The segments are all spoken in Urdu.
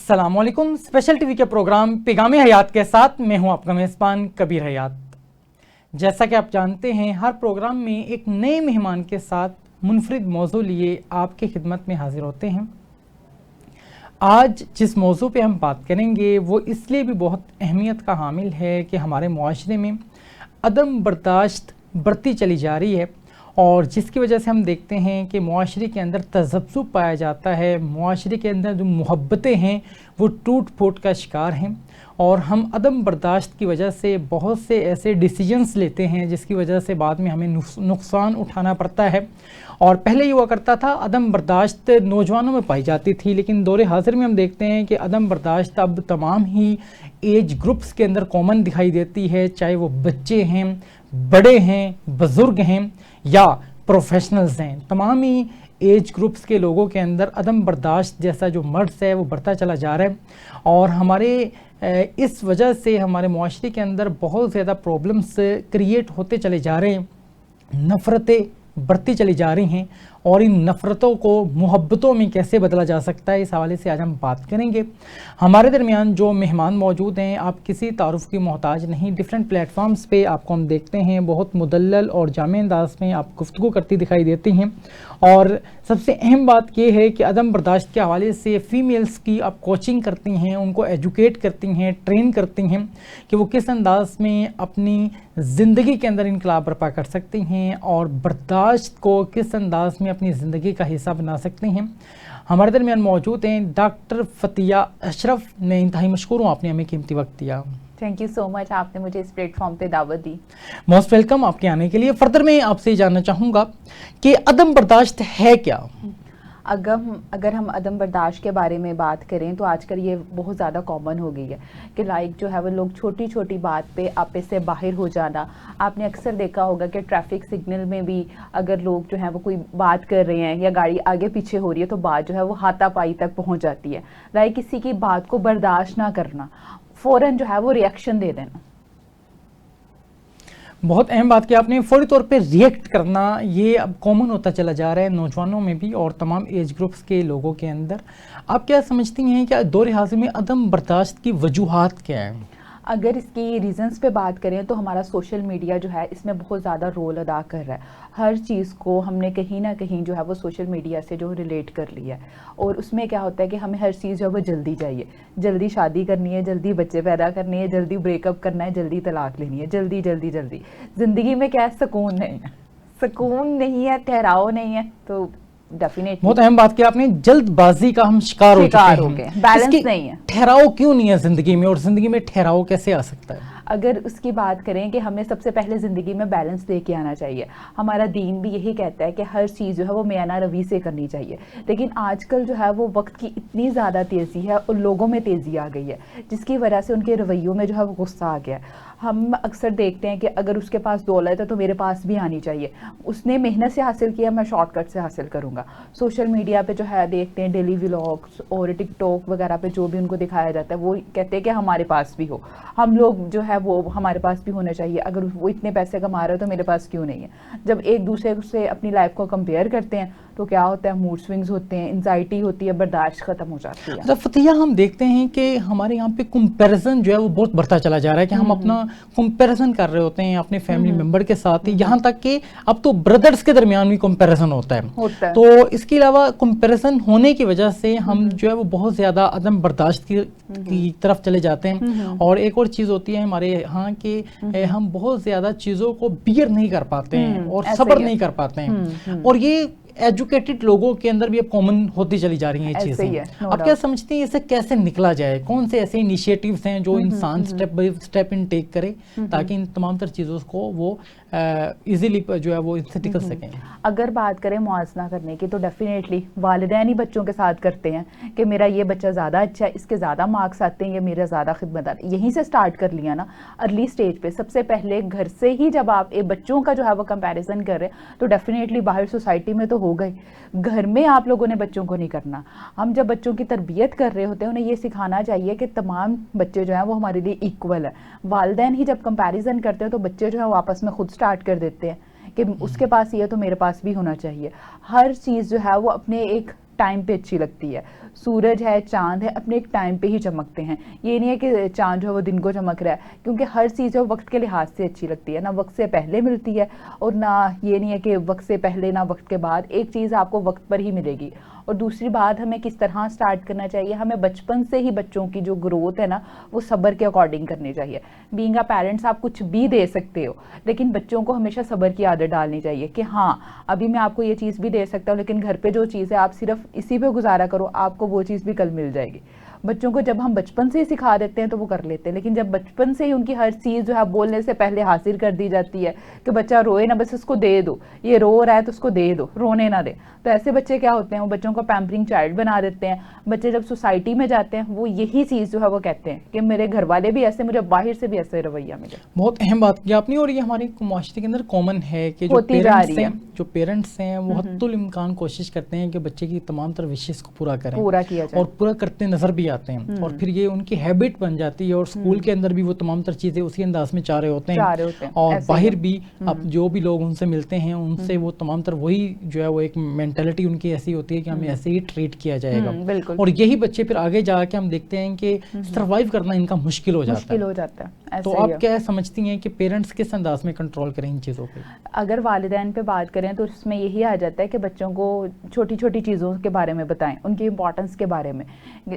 السلام علیکم. اسپیشل ٹی وی کے پروگرام پیغام حیات کے ساتھ میں ہوں آپ کا میزبان کبیر حیات. جیسا کہ آپ جانتے ہیں ہر پروگرام میں ایک نئے مہمان کے ساتھ منفرد موضوع لیے آپ کی خدمت میں حاضر ہوتے ہیں. آج جس موضوع پہ ہم بات کریں گے وہ اس لیے بھی بہت اہمیت کا حامل ہے کہ ہمارے معاشرے میں عدم برداشت بڑھتی چلی جا رہی ہے اور جس کی وجہ سے ہم دیکھتے ہیں کہ معاشرے کے اندر تذبذب پایا جاتا ہے. معاشرے کے اندر جو محبتیں ہیں وہ ٹوٹ پھوٹ کا شکار ہیں اور ہم عدم برداشت کی وجہ سے بہت سے ایسے ڈیسیجنز لیتے ہیں جس کی وجہ سے بعد میں ہمیں نقصان اٹھانا پڑتا ہے. اور پہلے یہ ہوا کرتا تھا عدم برداشت نوجوانوں میں پائی جاتی تھی، لیکن دور حاضر میں ہم دیکھتے ہیں کہ عدم برداشت اب تمام ہی ایج گروپس کے اندر کامن دکھائی دیتی ہے، چاہے وہ بچے ہیں، بڑے ہیں، بزرگ ہیں یا پروفیشنلز ہیں. تمام ہی ایج گروپس کے لوگوں کے اندر عدم برداشت جیسا جو مرض ہے وہ بڑھتا چلا جا رہا ہے اور ہمارے اس وجہ سے ہمارے معاشرے کے اندر بہت زیادہ پرابلمس کریٹ ہوتے چلے جا رہے ہیں. نفرتیں بڑھتی چلی جا رہی ہیں اور ان نفرتوں کو محبتوں میں کیسے بدلا جا سکتا ہے، اس حوالے سے آج ہم بات کریں گے. ہمارے درمیان جو مہمان موجود ہیں آپ کسی تعارف کی محتاج نہیں، ڈیفرنٹ پلیٹ فارمز پہ آپ کو ہم دیکھتے ہیں بہت مدلل اور جامع انداز میں آپ گفتگو کرتی دکھائی دیتی ہیں. اور سب سے اہم بات یہ ہے کہ عدم برداشت کے حوالے سے فیمیلز کی آپ کوچنگ کرتی ہیں، ان کو ایجوکیٹ کرتی ہیں، ٹرین کرتی ہیں کہ وہ کس انداز میں اپنی زندگی کے اندر انقلاب برپا کر سکتی ہیں اور برداشت کو کس انداز میں اپنی زندگی کا حصہ بنا سکتی ہیں. ہمارے درمیان موجود ہیں ڈاکٹر فتیہ اشرف. میں انتہائی مشکور ہوں آپ نے ہمیں قیمتی وقت دیا. تھینک یو سو مچ، آپ نے مجھے اس پلیٹ فارم پہ دعوت دی. موسٹ ویلکم آپ کے آنے کے لیے. فردر میں آپ سے یہ جاننا چاہوں گا کہ عدم برداشت ہے کیا؟ اگر ہم عدم برداشت کے بارے میں بات کریں تو آج کل یہ بہت زیادہ کامن ہو گئی ہے کہ لائک جو ہے وہ لوگ چھوٹی چھوٹی بات پہ آپس سے باہر ہو جانا. آپ نے اکثر دیکھا ہوگا کہ ٹریفک سگنل میں بھی اگر لوگ جو ہے وہ کوئی بات کر رہے ہیں یا گاڑی آگے پیچھے ہو رہی ہے تو بات جو ہے وہ ہاتھا پائی تک پہنچ جاتی ہے. لائک کسی کی بات کو برداشت نہ کرنا، فوراً جو ہے وہ ریئیکشن دے دینا. بہت اہم بات کہ آپ نے فوری طور پہ ریئیکٹ کرنا یہ اب کامن ہوتا چلا جا رہا ہے نوجوانوں میں بھی اور تمام ایج گروپس کے لوگوں کے اندر. آپ کیا سمجھتی ہیں کہ دور حاضر میں عدم برداشت کی وجوہات کیا ہیں؟ اگر اس کی ریزنز پہ بات کریں تو ہمارا سوشل میڈیا جو ہے اس میں بہت زیادہ رول ادا کر رہا ہے. ہر چیز کو ہم نے کہیں نہ کہیں جو ہے وہ سوشل میڈیا سے جو ریلیٹ کر لیا ہے اور اس میں کیا ہوتا ہے کہ ہمیں ہر چیز جو ہے وہ جلدی چاہیے. جلدی شادی کرنی ہے، جلدی بچے پیدا کرنے ہیں، جلدی بریک اپ کرنا ہے، جلدی طلاق لینی ہے، جلدی جلدی جلدی. زندگی میں کیا ہے؟ سکون نہیں ہے، سکون نہیں ہے، ٹھہراؤ نہیں ہے. تو بہت اہم بات کہ آپ نے جلد بازی کا ہم شکار ہو چکے ہیں. بیلنس نہیں ہے. ٹھہراؤ کیوں نہیں ہے زندگی میں اور زندگی میں ٹھہراؤ کیسے آ سکتا ہے؟ اگر اس کی بات کریں کہ ہمیں سب سے پہلے زندگی میں بیلنس لے کے آنا چاہیے. ہمارا دین بھی یہی کہتا ہے کہ ہر چیز جو ہے وہ میانہ روی سے کرنی چاہیے. لیکن آج کل جو ہے وہ وقت کی اتنی زیادہ تیزی ہے اور لوگوں میں تیزی آ گئی ہے جس کی وجہ سے ان کے رویوں میں جو ہے وہ غصہ آ گیا ہے. ہم اکثر دیکھتے ہیں کہ اگر اس کے پاس دولت ہے تو میرے پاس بھی آنی چاہیے. اس نے محنت سے حاصل کیا، میں شارٹ کٹ سے حاصل کروں گا. سوشل میڈیا پہ جو ہے دیکھتے ہیں ڈیلی ولاگس اور ٹک ٹاک وغیرہ پہ جو بھی ان کو دکھایا جاتا ہے وہ کہتے ہیں کہ ہمارے پاس بھی ہو. ہم لوگ جو ہے وہ ہمارے پاس بھی ہونا چاہیے. اگر وہ اتنے پیسے کما رہے ہو تو میرے پاس کیوں نہیں ہے؟ جب ایک دوسرے سے اپنی لائف کو کمپیئر کرتے ہیں تو کیا ہوتا ہے؟ موڈ سوئنگز ہوتے ہیں، انزائٹی ہوتی ہے، برداشت ختم ہو جاتی ہے. اچھا فتیہ، ہم دیکھتے ہیں کہ ہمارے یہاں پہ کمپیریزن جو ہے وہ بہت بڑھتا چلا جا رہا ہے کہ ہم اپنا کمپیریزن کر رہے ہوتے ہیں اپنے فیملی ممبر کے ساتھ، یہاں تک کہ اب تو بردرز کے درمیان بھی کمپیریزن ہوتا ہے. تو اس کے علاوہ کمپیریزن ہونے کی وجہ سے ہم جو ہے وہ بہت زیادہ عدم برداشت کی طرف چلے جاتے ہیں. اور ایک اور چیز ہوتی ہے ہمارے یہاں کہ ہم بہت زیادہ چیزوں کو بیئر نہیں کر پاتے ہیں اور صبر نہیں کر پاتے ہیں اور یہ ایجوکیٹڈ لوگوں کے اندر بھی اب کامن ہوتی چلی جا رہی ہیں یہ چیزیں. آپ کیا سمجھتی ہیں اسے کیسے نکلا جائے؟ کون سے ایسے انیشیٹیوز ہیں جو انسان اسٹیپ بائی اسٹیپ ان ٹیک کرے تاکہ ان تمام تر چیزوں کو وہ ایزیلی جو ہے وہ ان سے نکل سکیں؟ اگر بات کریں موازنہ کرنے کی تو ڈیفینیٹلی والدین ہی بچوں کے ساتھ کرتے ہیں کہ میرا یہ بچہ زیادہ اچھا ہے، اس کے زیادہ مارکس آتے ہیں، یا میرا زیادہ خدمتگار. یہیں سے سٹارٹ کر لیا نا ارلی سٹیج پہ. سب سے پہلے گھر سے ہی جب آپ بچوں کا جو ہے وہ کمپیریزن کر رہے ہیں تو ڈیفینیٹلی باہر سوسائٹی میں تو ہو گئے. گھر میں آپ لوگوں نے بچوں کو نہیں کرنا. ہم جب بچوں کی تربیت کر رہے ہوتے ہیں انہیں یہ سکھانا چاہیے کہ تمام بچے جو ہیں وہ ہمارے لیے ایکول ہے. والدین ہی جب کمپیریزن کرتے ہیں تو بچے جو ہے وہ آپس میں خود سٹارٹ کر دیتے ہیں کہ اس کے پاس یہ تو میرے پاس بھی ہونا چاہیے. ہر چیز جو ہے وہ اپنے ایک ٹائم پہ اچھی لگتی ہے. سورج ہے, چاند ہے, اپنے ایک ٹائم پہ ہی چمکتے ہیں. یہ نہیں ہے کہ چاند جو ہے وہ دن کو چمک رہا ہے, کیونکہ ہر چیز جو وقت کے لحاظ سے اچھی لگتی ہے, نہ وقت سے پہلے ملتی ہے اور نہ یہ نہیں ہے کہ وقت سے پہلے نہ وقت کے بعد. ایک چیز آپ کو وقت پر ہی ملے گی. اور دوسری بات, ہمیں کس طرح سٹارٹ کرنا چاہیے, ہمیں بچپن سے ہی بچوں کی جو گروتھ ہے نا وہ صبر کے اکارڈنگ کرنی چاہیے. بینگ اے پیرنٹس آپ کچھ بھی دے سکتے ہو, لیکن بچوں کو ہمیشہ صبر کی عادت ڈالنی چاہیے کہ ہاں ابھی میں آپ کو یہ چیز بھی دے سکتا ہوں, لیکن گھر پہ جو چیز ہے آپ صرف اسی پہ گزارا کرو, آپ کو وہ چیز بھی کل مل جائے گی. بچوں کو جب ہم بچپن سے ہی سکھا دیتے ہیں تو وہ کر لیتے ہیں, لیکن جب بچپن سے ہی ان کی ہر چیز جو ہے بولنے سے پہلے حاصل کر دی جاتی ہے کہ بچہ روئے نہ, بس اس کو دے دو, یہ رو رہا ہے تو اس کو دے دو, رونے نہ دے, تو ایسے بچے کیا ہوتے ہیں, وہ بچوں کو پیمپرنگ چائلڈ بنا دیتے ہیں. بچے جب سوسائٹی میں جاتے ہیں وہ یہی چیز جو ہے وہ کہتے ہیں کہ میرے گھر والے بھی ایسے, مجھے باہر سے بھی ایسے رویہ ملے. بہت اہم بات کی آپ نے, اور یہ ہمارے معاشرے کے اندر کامن ہے کہ جو پیرنٹس ہیں وہ حد الامکان کوشش کرتے ہیں کہ بچے کی تمام تر وشز کو پورا کریں, پورا کیا جائے, اور پورا کرتے نظر بھی آتے ہیں, اور پھر یہ ان کی ہیبٹ بن جاتی ہے, اور اسکول کے اندر بھی وہ تمام تر چیزیں اسی انداز میں چاہ رہے ہوتے ہیں, اور باہر بھی اب جو بھی لوگ ان سے ملتے ہیں ان سے وہ تمام تر وہی جو ہے وہ ایک مینٹلٹی ان کی ایسی ہوتی ہے کہ ہمیں ایسے ہی ٹریٹ کیا جائے گا. اور یہی بچے پھر آگے جا کے ہم دیکھتے ہیں کہ سروائیو کرنا ان کا مشکل ہو جاتا ہے. تو آپ کیا سمجھتی ہیں کہ پیرنٹس کس انداز میں کنٹرول کریں ان چیزوں پہ؟ اگر والدین پہ بات کریں تو اس میں یہی آ جاتا ہے کہ بچوں کو چھوٹی چھوٹی چیزوں کے بارے میں بتائیں, ان کی امپورٹنس کے بارے میں.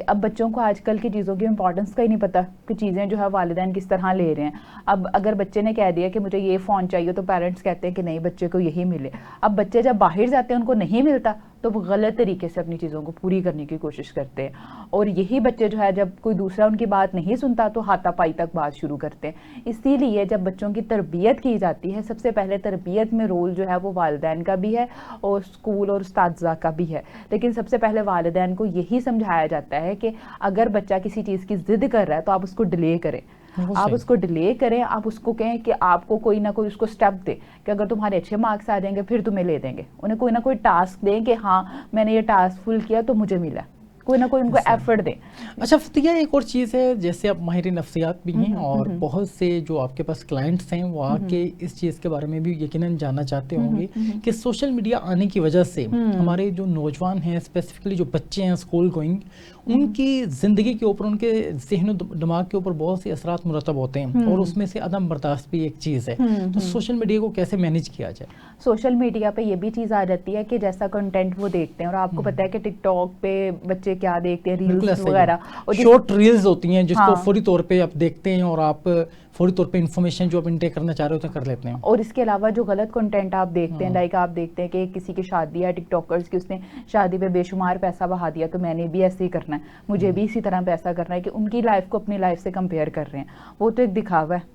اب بچوں کو آج کل کی چیزوں کی امپورٹنس کا ہی نہیں پتا کہ چیزیں جو ہے والدین کس طرح لے رہے ہیں. اب اگر بچے نے کہہ دیا کہ مجھے یہ فون چاہیے تو پیرنٹس کہتے ہیں کہ نہیں بچے کو یہی ملے. اب بچے جب باہر جاتے ہیں ان کو نہیں ملتا تو وہ غلط طریقے سے اپنی چیزوں کو پوری کرنے کی کوشش کرتے ہیں, اور یہی بچے جو ہے جب کوئی دوسرا ان کی بات نہیں سنتا تو ہاتھا پائی تک بات شروع کرتے ہیں. اسی لیے جب بچوں کی تربیت کی جاتی ہے, سب سے پہلے تربیت میں رول جو ہے وہ والدین کا بھی ہے اور اسکول اور اساتذہ کا بھی ہے. لیکن سب سے پہلے والدین کو یہی سمجھایا جاتا ہے کہ اگر بچہ کسی چیز کی ضد کر رہا ہے تو آپ اس کو ڈیلے کریں, آپ اس کو ڈیلے کریں, آپ اس کو کہیں کہ آپ کو کوئی نہ کوئی اس کو سٹیپ دے کہ اگر تمہارے اچھے مارکس آ جائیں گے پھر تمہیں لے دیں گے. انہیں کوئی نہ کوئی ٹاسک دیں کہ ہاں میں نے یہ ٹاسک فل کیا تو مجھے ملا, کوئی نہ کوئی ان کو ایفرٹ دیں. اچھا فتیہ, ایک اور چیز ہے, جیسے آپ ماہر نفسیات بھی ہیں اور بہت سے جو آپ کے پاس کلائنٹس ہیں وہ آ کے اس چیز کے بارے میں بھی یقیناً جاننا چاہتے ہوں گے کہ سوشل میڈیا آنے کی وجہ سے ہمارے جو نوجوان ہیں, اسپیسیفکلی جو بچے ہیں اسکول گوئنگ, ان کی زندگی کے اوپر, ان کے ذہن و دماغ کے اوپر بہت سے اثرات مرتب ہوتے ہیں, اور اس میں سے عدم برداشت بھی ایک چیز ہے. تو سوشل میڈیا کو کیسے مینیج کیا جائے؟ سوشل میڈیا پہ یہ بھی چیز آ جاتی ہے کہ جیسا کنٹینٹ وہ دیکھتے ہیں, اور آپ کو پتا ہے کہ ٹک ٹاک پہ بچے کیا دیکھتے ہیں, ریلز وغیرہ, شارٹ ریلز ہوتی ہیں جس کو فوری طور پہ آپ دیکھتے ہیں اور آپ فوری طور پہ انفارمیشن جو آپ انٹیک کرنا چاہ رہے ہوتے ہیں کر لیتے ہیں. اور اس کے علاوہ جو غلط کنٹینٹ آپ دیکھتے ہیں, لائک آپ دیکھتے ہیں کہ کسی کی شادی ہے ٹک ٹاکرز کی, اس نے شادی پہ بے شمار پیسہ بہا دیا تو میں نے بھی ایسے ہی کرنا ہے, مجھے بھی اسی طرح پیسہ کرنا ہے, کہ ان کی لائف کو اپنی لائف سے کمپیئر کر رہے ہیں. وہ تو ایک دکھاوا ہے,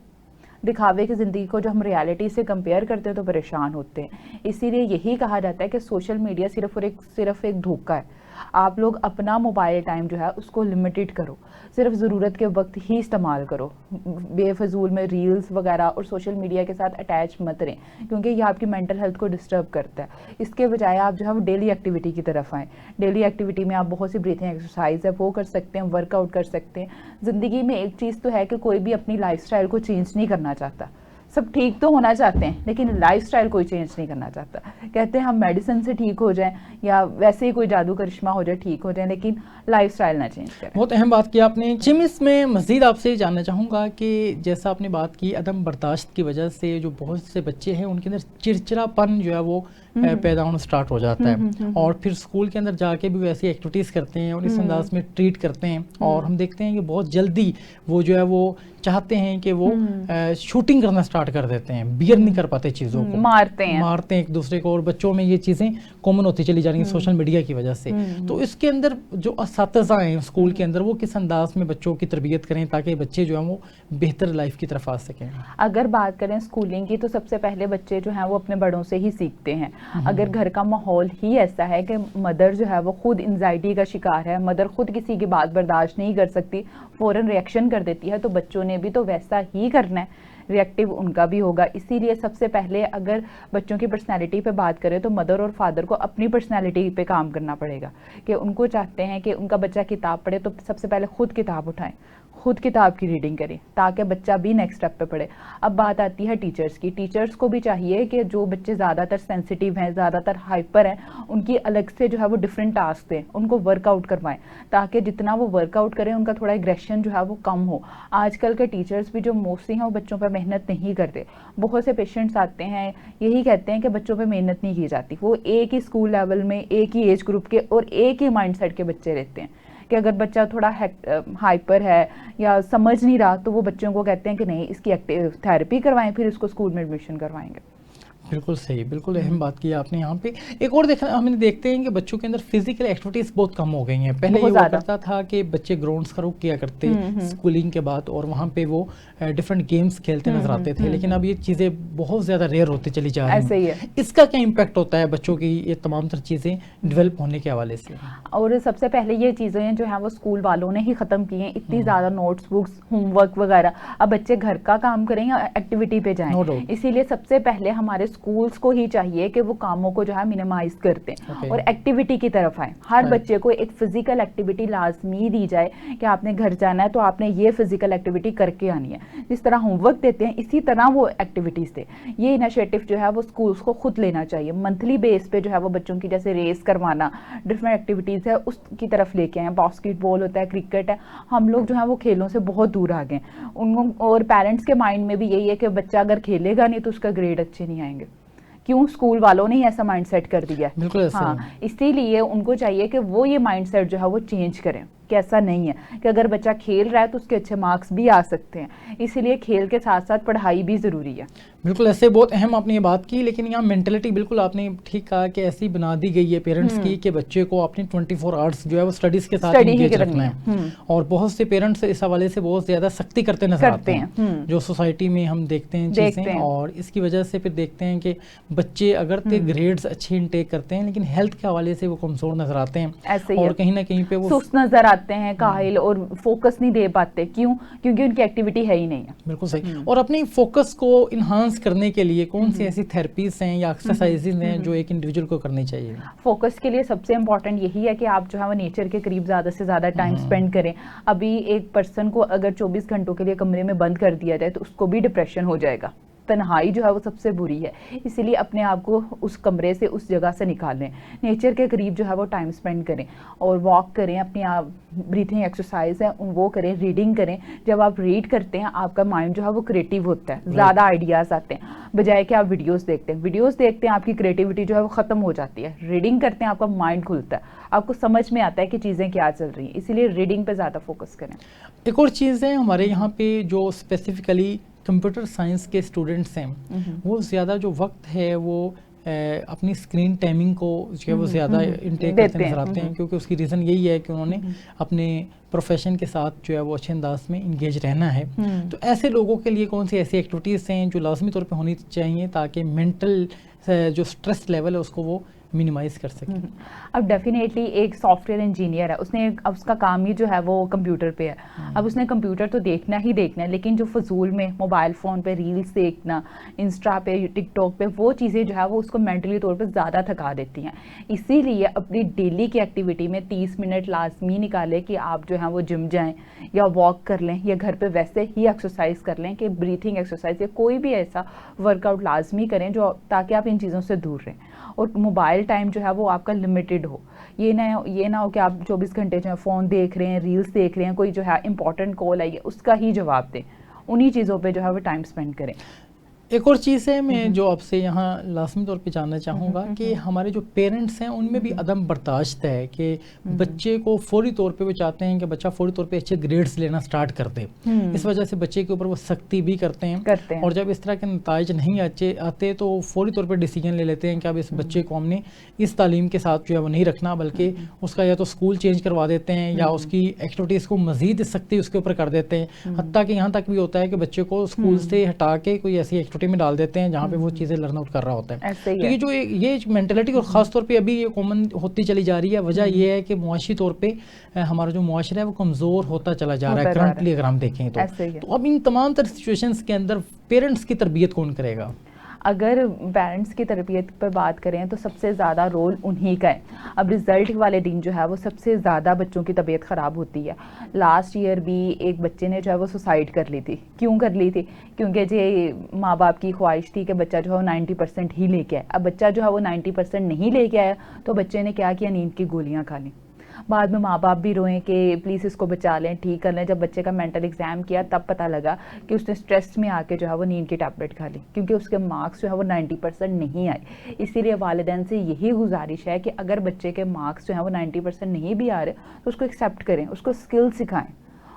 دکھاوے کی زندگی کو جو ہم ریالٹی سے کمپیئر کرتے ہیں تو پریشان ہوتے ہیں. اسی لیے یہی کہا جاتا ہے کہ سوشل میڈیا صرف ایک دھوکہ ہے. آپ لوگ اپنا موبائل ٹائم جو ہے اس کو لمیٹڈ کرو, صرف ضرورت کے وقت ہی استعمال کرو, بے فضول میں ریلز وغیرہ اور سوشل میڈیا کے ساتھ اٹیچ مت رہیں, کیونکہ یہ آپ کی مینٹل ہیلتھ کو ڈسٹرب کرتا ہے. اس کے بجائے آپ جو ہے وہ ڈیلی ایکٹیویٹی کی طرف آئیں. ڈیلی ایکٹیویٹی میں آپ بہت سی بریتھنگ ایکسرسائز ہے وہ کر سکتے ہیں, ورک آؤٹ کر سکتے ہیں. زندگی میں ایک چیز تو ہے کہ کوئی بھی اپنی لائف سٹائل کو چینج نہیں کرنا چاہتا. سب ٹھیک تو ہونا چاہتے ہیں لیکن لائف سٹائل کوئی چینج نہیں کرنا چاہتا. کہتے ہیں ہم میڈیسن سے ٹھیک ہو جائیں یا ویسے ہی کوئی جادو کرشمہ ہو جائے ٹھیک ہو جائیں, لیکن لائف سٹائل نہ چینج کریں. بہت اہم بات کی آپ نے. جم اس میں مزید آپ سے جاننا چاہوں گا کہ جیسا آپ نے بات کی عدم برداشت کی وجہ سے جو بہت سے بچے ہیں ان کے اندر چڑچڑا پن جو ہے وہ پیدا ہونا سٹارٹ ہو جاتا ہے, اور پھر اسکول کے اندر جا کے بھی ویسی ایکٹیویٹیز کرتے ہیں اور اس انداز میں ٹریٹ کرتے ہیں, اور ہم دیکھتے ہیں کہ بہت جلدی وہ جو ہے وہ چاہتے ہیں کہ وہ شوٹنگ کرنا سٹارٹ کر دیتے ہیں, بیئر نہیں کر پاتے چیزوں کو, مارتے ہیں ایک دوسرے کو, اور بچوں میں یہ چیزیں کامن ہوتی چلی جا رہی ہیں سوشل میڈیا کی وجہ سے. تو اس کے اندر جو اساتذہ ہیں اسکول کے اندر وہ کس انداز میں بچوں کی تربیت کریں تاکہ بچے جو ہیں وہ بہتر لائف کی طرف آ سکیں؟ اگر بات کریں اسکولنگ کی تو سب سے پہلے بچے جو ہیں وہ اپنے بڑوں سے ہی سیکھتے ہیں. اگر گھر کا ماحول ہی ایسا ہے کہ مدر جو ہے وہ خود انزائٹی کا شکار ہے, مدر خود کسی کی بات برداشت نہیں کر سکتی, فوراً ریئیکشن کر دیتی ہے, تو بچوں نے بھی تو ویسا ہی کرنا ہے, ریئیکٹیو ان کا بھی ہوگا. اسی لیے سب سے پہلے اگر بچوں کی پرسنالٹی پہ بات کریں تو مدر اور فادر کو اپنی پرسنالٹی پہ کام کرنا پڑے گا, کہ ان کو چاہتے ہیں کہ ان کا بچہ کتاب پڑھے تو سب سے پہلے خود کتاب اٹھائیں, خود کتاب کی ریڈنگ کریں تاکہ بچہ بھی نیکسٹ اسٹیپ پہ پڑھے. اب بات آتی ہے ٹیچرس کی. ٹیچرس کو بھی چاہیے کہ جو بچے زیادہ تر سینسٹیو ہیں, زیادہ تر ہائپر ہیں, ان کی الگ سے جو ہے وہ ڈفرینٹ ٹاسک دیں, ان کو ورک آؤٹ کروائیں تاکہ جتنا وہ ورک آؤٹ کریں ان کا تھوڑا ایگریشن جو ہے وہ کم ہو. آج کل کے ٹیچرس بھی جو موسٹلی ہیں وہ بچوں پہ محنت نہیں کرتے. بہت سے پیشنٹس آتے ہیں یہی کہتے ہیں کہ بچوں پہ محنت نہیں کی جاتی. وہ ایک ہی اسکول لیول میں ایک ہی ایج گروپ کے اور ایک ہی مائنڈ سیٹ کے بچے رہتے ہیں کہ اگر بچہ تھوڑا ہائپر ہے یا سمجھ نہیں رہا تو وہ بچوں کو کہتے ہیں کہ نہیں اس کی تھیراپی کروائیں, پھر اس کو اسکول میں ایڈمیشن کروائیں گے. بالکل صحیح, بالکل اہم بات کی آپ نے یہاں پہ. ایک اور ہم نے دیکھتے ہیں کہ بچوں کے اندر فزیکل ایکٹیویٹیز بہت کم ہو گئی ہیں. پہلے یہ ہوا کرتا تھا کہ بچے گراؤنڈس کا رخ کیا کرتے اسکولنگ کے بعد اور وہاں پہ وہ ڈفرینٹ گیمز کھیلتے نظر آتے تھے, لیکن اب یہ چیزیں بہت زیادہ ریئر ہوتی چلی جا رہی ہیں. اس کا کیا امپیکٹ ہوتا ہے بچوں کی یہ تمام تر چیزیں ڈیولپ ہونے کے حوالے سے؟ اور سب سے پہلے یہ چیزیں جو ہیں وہ اسکول والوں نے ہی ختم کی ہیں. اتنی زیادہ نوٹس بکس, ہوم ورک وغیرہ, اب بچے گھر کا کام کریں یا ایکٹیویٹی پہ جائیں. اسی لیے سب سے پہلے ہمارے اسکولس کو ہی چاہیے کہ وہ کاموں کو جو ہے منیمائز کرتے ہیں اور ایکٹیویٹی کی طرف آئیں. ہر بچے کو ایک فزیکل ایکٹیویٹی لازمی دی جائے کہ آپ نے گھر جانا ہے تو آپ نے یہ فزیکل ایکٹیویٹی کر کے آنی ہے. جس طرح ہوم ورک دیتے ہیں اسی طرح وہ ایکٹیویٹیز دیں. یہ انیشیٹو جو ہے وہ اسکولس کو خود لینا چاہیے. منتھلی بیس پہ جو ہے وہ بچوں کی جیسے ریس کروانا, ڈفرینٹ ایکٹیویٹیز ہے اس کی طرف لے کے آئیں. باسکٹ بال ہوتا ہے, کرکٹ ہے, ہم لوگ جو ہے وہ کھیلوں سے بہت دور آ گئے ہیں. اور پیرنٹس کے مائنڈ میں بھی یہی ہے کہ بچہ اگر کھیلے گا نہیں تو اس کا گریڈ اچھے نہیں آئیں گے. کیوں؟ اسکول والوں نے ہی ایسا مائنڈ سیٹ کر دیا ہے. بالکل ہاں, اسی لیے ان کو چاہیے کہ وہ یہ مائنڈ سیٹ جو ہے وہ چینج کریں کہ ایسا نہیں ہے کہ اگر بچہ کھیل رہا ہے تو اس کے اچھے مارکس بھی آ سکتے ہیں. اسی لیے کھیل کے ساتھ ساتھ پڑھائی بھی ضروری ہے. بالکل ایسے بہت اہم آپ نے یہ بات کی, لیکن یہاں مینٹلٹی بالکل آپ نے ٹھیک کہا کہ ایسی بنا دی گئی ہے پیرنٹس کی کہ بچے کو اپنی 24 آورس جو ہے وہ اسٹڈیز کے ساتھ انگیج رکھنا ہے. اور بہت سے پیرنٹس اس حوالے سے بہت زیادہ سختی کرتے نظر آتے ہیں جو سوسائٹی میں ہم دیکھتے ہیں چیزیں, اور اس کی وجہ سے پھر دیکھتے ہیں کہ بچے اگر گریڈز اچھے انٹیک کرتے ہیں لیکن ہیلتھ کے حوالے سے وہ کمزور نظر آتے ہیں اور کہیں نہ کہیں پہ وہ سست نظر آتے ہیں, کاہل, اور فوکس نہیں دے پاتے. کیوں؟ کیونکہ ان کی ایکٹیویٹی ہے ہی نہیں ہے. بالکل صحیح. اور اپنی فوکس کو انہانس کرنے کے لیے کون سی ایسی تھراپیز ہیں یا ایکسرسائزز ہیں جو ایک انڈیویجول کو کرنی چاہیے؟ فوکس کے لیے سب سے امپورٹنٹ یہی ہے کہ آپ جو ہے وہ نیچر کے قریب زیادہ سے زیادہ ٹائم اسپینڈ کریں. ابھی ایک پرسن کو اگر 24 گھنٹوں کے لیے کمرے میں بند کر دیا جائے تو اس کو بھی ڈپریشن ہو جائے گا. تنہائی جو ہے وہ سب سے بری ہے. اسی لیے اپنے آپ کو اس کمرے سے, اس جگہ سے نکالیں, نیچر کے قریب جو ہے وہ ٹائم اسپینڈ کریں اور واک کریں, اپنی آپ بریتھنگ ایکسرسائز ہے وہ کریں, ریڈنگ کریں. جب آپ ریڈ کرتے ہیں آپ کا مائنڈ جو ہے وہ کریٹیو ہوتا ہے, زیادہ آئیڈیاز آتے ہیں بجائے کہ آپ ویڈیوز دیکھتے ہیں. ویڈیوز دیکھتے ہیں آپ کی کریٹیوٹی جو ہے وہ ختم ہو جاتی ہے. ریڈنگ کرتے ہیں آپ کا مائنڈ کھلتا ہے, آپ کو سمجھ میں آتا ہے کہ چیزیں کیا چل رہی ہیں. اسی لیے ریڈنگ پہ زیادہ فوکس کریں. ایک اور چیز ہے ہمارے یہاں پہ جو اسپیسیفکلی کمپیوٹر سائنس کے اسٹوڈنٹس ہیں وہ زیادہ جو وقت ہے وہ اپنی اسکرین ٹائمنگ کو جو ہے وہ زیادہ انٹیک کرتے نظر آتے ہیں, کیونکہ اس کی ریزن یہی ہے کہ انہوں نے اپنے پروفیشن کے ساتھ جو ہے وہ اچھے انداز میں انگیج رہنا ہے. تو ایسے لوگوں کے لیے کون سی ایسی ایکٹیویٹیز ہیں جو لازمی طور پہ ہونی چاہیے تاکہ مینٹل جو اسٹریس لیول ہے اس کو وہ منیمائز کر سکیں؟ اب ڈیفینیٹلی ایک سافٹ ویئر انجینئر ہے, اس نے اب اس کا کام ہی جو ہے وہ کمپیوٹر پہ ہے. اب اس نے کمپیوٹر تو دیکھنا ہی دیکھنا ہے, لیکن جو فضول میں موبائل فون پہ ریلز دیکھنا, انسٹا پہ, ٹک ٹاک پہ, وہ چیزیں جو ہے وہ اس کو مینٹلی طور پہ زیادہ تھکا دیتی ہیں. اسی لیے اپنی ڈیلی کی ایکٹیویٹی میں 30 منٹ لازمی نکالے کہ آپ جو ہے وہ جم جائیں یا واک کر لیں یا گھر پہ ویسے ہی ایکسرسائز کر لیں کہ بریتھنگ ایکسرسائز یا کوئی بھی ایسا ورک آؤٹ لازمی کریں جو تاکہ آپ ان چیزوں سے دور رہیں. اور موبائل ٹائم جو ہے وہ آپ کا لمیٹڈ ہو. یہ نہ ہو کہ آپ 24 گھنٹے جو ہے فون دیکھ رہے ہیں, ریلز دیکھ رہے ہیں, کوئی جو ہے امپورٹنٹ کال آئی ہے اس کا ہی جواب دیں. انہی چیزوں پہ جو ہے وہ ٹائم اسپینڈ کریں. ایک اور چیز ہے میں جو آپ سے یہاں لازمی طور پہ جاننا چاہوں گا کہ ہمارے جو پیرنٹس ہیں ان میں بھی عدم برداشت ہے کہ بچے کو فوری طور پہ وہ چاہتے ہیں کہ بچہ فوری طور پہ اچھے گریڈز لینا سٹارٹ کر دے. اس وجہ سے بچے کے اوپر وہ سختی بھی کرتے ہیں اور جب اس طرح کے نتائج نہیں آتے تو فوری طور پہ ڈیسیجن لے لیتے ہیں کہ اب اس بچے کو ہم نے اس تعلیم کے ساتھ جو ہے وہ نہیں رکھنا, بلکہ اس کا یا تو اسکول چینج کروا دیتے ہیں یا اس کی ایکٹیویٹیز کو مزید سختی اس کے اوپر کر دیتے ہیں. حتیٰ کہ یہاں تک بھی ہوتا ہے کہ بچے کو اسکول سے ہٹا کے کوئی ایسی ایکٹیویٹی میں ڈال دیتے ہیں جہاں پہ وہ چیزیں لرن آؤٹ کر رہا ہوتا ہے. تو یہ جو یہ مینٹلٹی اور خاص طور پہ ابھی یہ کامن ہوتی چلی جا رہی ہے, وجہ یہ ہے کہ معاشی طور پہ ہمارا جو معاشرہ ہے وہ کمزور ہوتا چلا جا رہا ہے کرنٹلی اگر ہم دیکھیں تو. اب ان تمام تر سچویشنز کے اندر پیرنٹس کی تربیت کون کرے گا؟ اگر پیرنٹس کی تربیت پر بات کریں تو سب سے زیادہ رول انہی کا ہے. اب رزلٹ والے دن جو ہے وہ سب سے زیادہ بچوں کی طبیعت خراب ہوتی ہے. لاسٹ ایئر بھی ایک بچے نے جو ہے وہ سوسائڈ کر لی تھی. کیوں کر لی تھی؟ کیونکہ جی ماں باپ کی خواہش تھی کہ بچہ جو ہے وہ 90% ہی لے کے آئے. اب بچہ جو ہے وہ 90% نہیں لے کے آیا تو بچے نے کیا کیا؟ نیند کی گولیاں کھا لیں. بعد میں ماں باپ بھی روئیں کہ پلیز اس کو بچا لیں, ٹھیک کر لیں. جب بچے کا مینٹل ایگزام کیا تب پتہ لگا کہ اس نے اسٹریس میں آ کے جو ہے وہ نیند کی ٹیبلٹ کھا لی, کیونکہ اس کے مارکس جو ہے وہ 90% نہیں آئے. اسی لیے والدین سے یہی گزارش ہے کہ اگر بچے کے مارکس جو ہے وہ 90% نہیں بھی آ رہے تو اس کو ایکسیپٹ کریں, اس کو اسکل سکھائیں,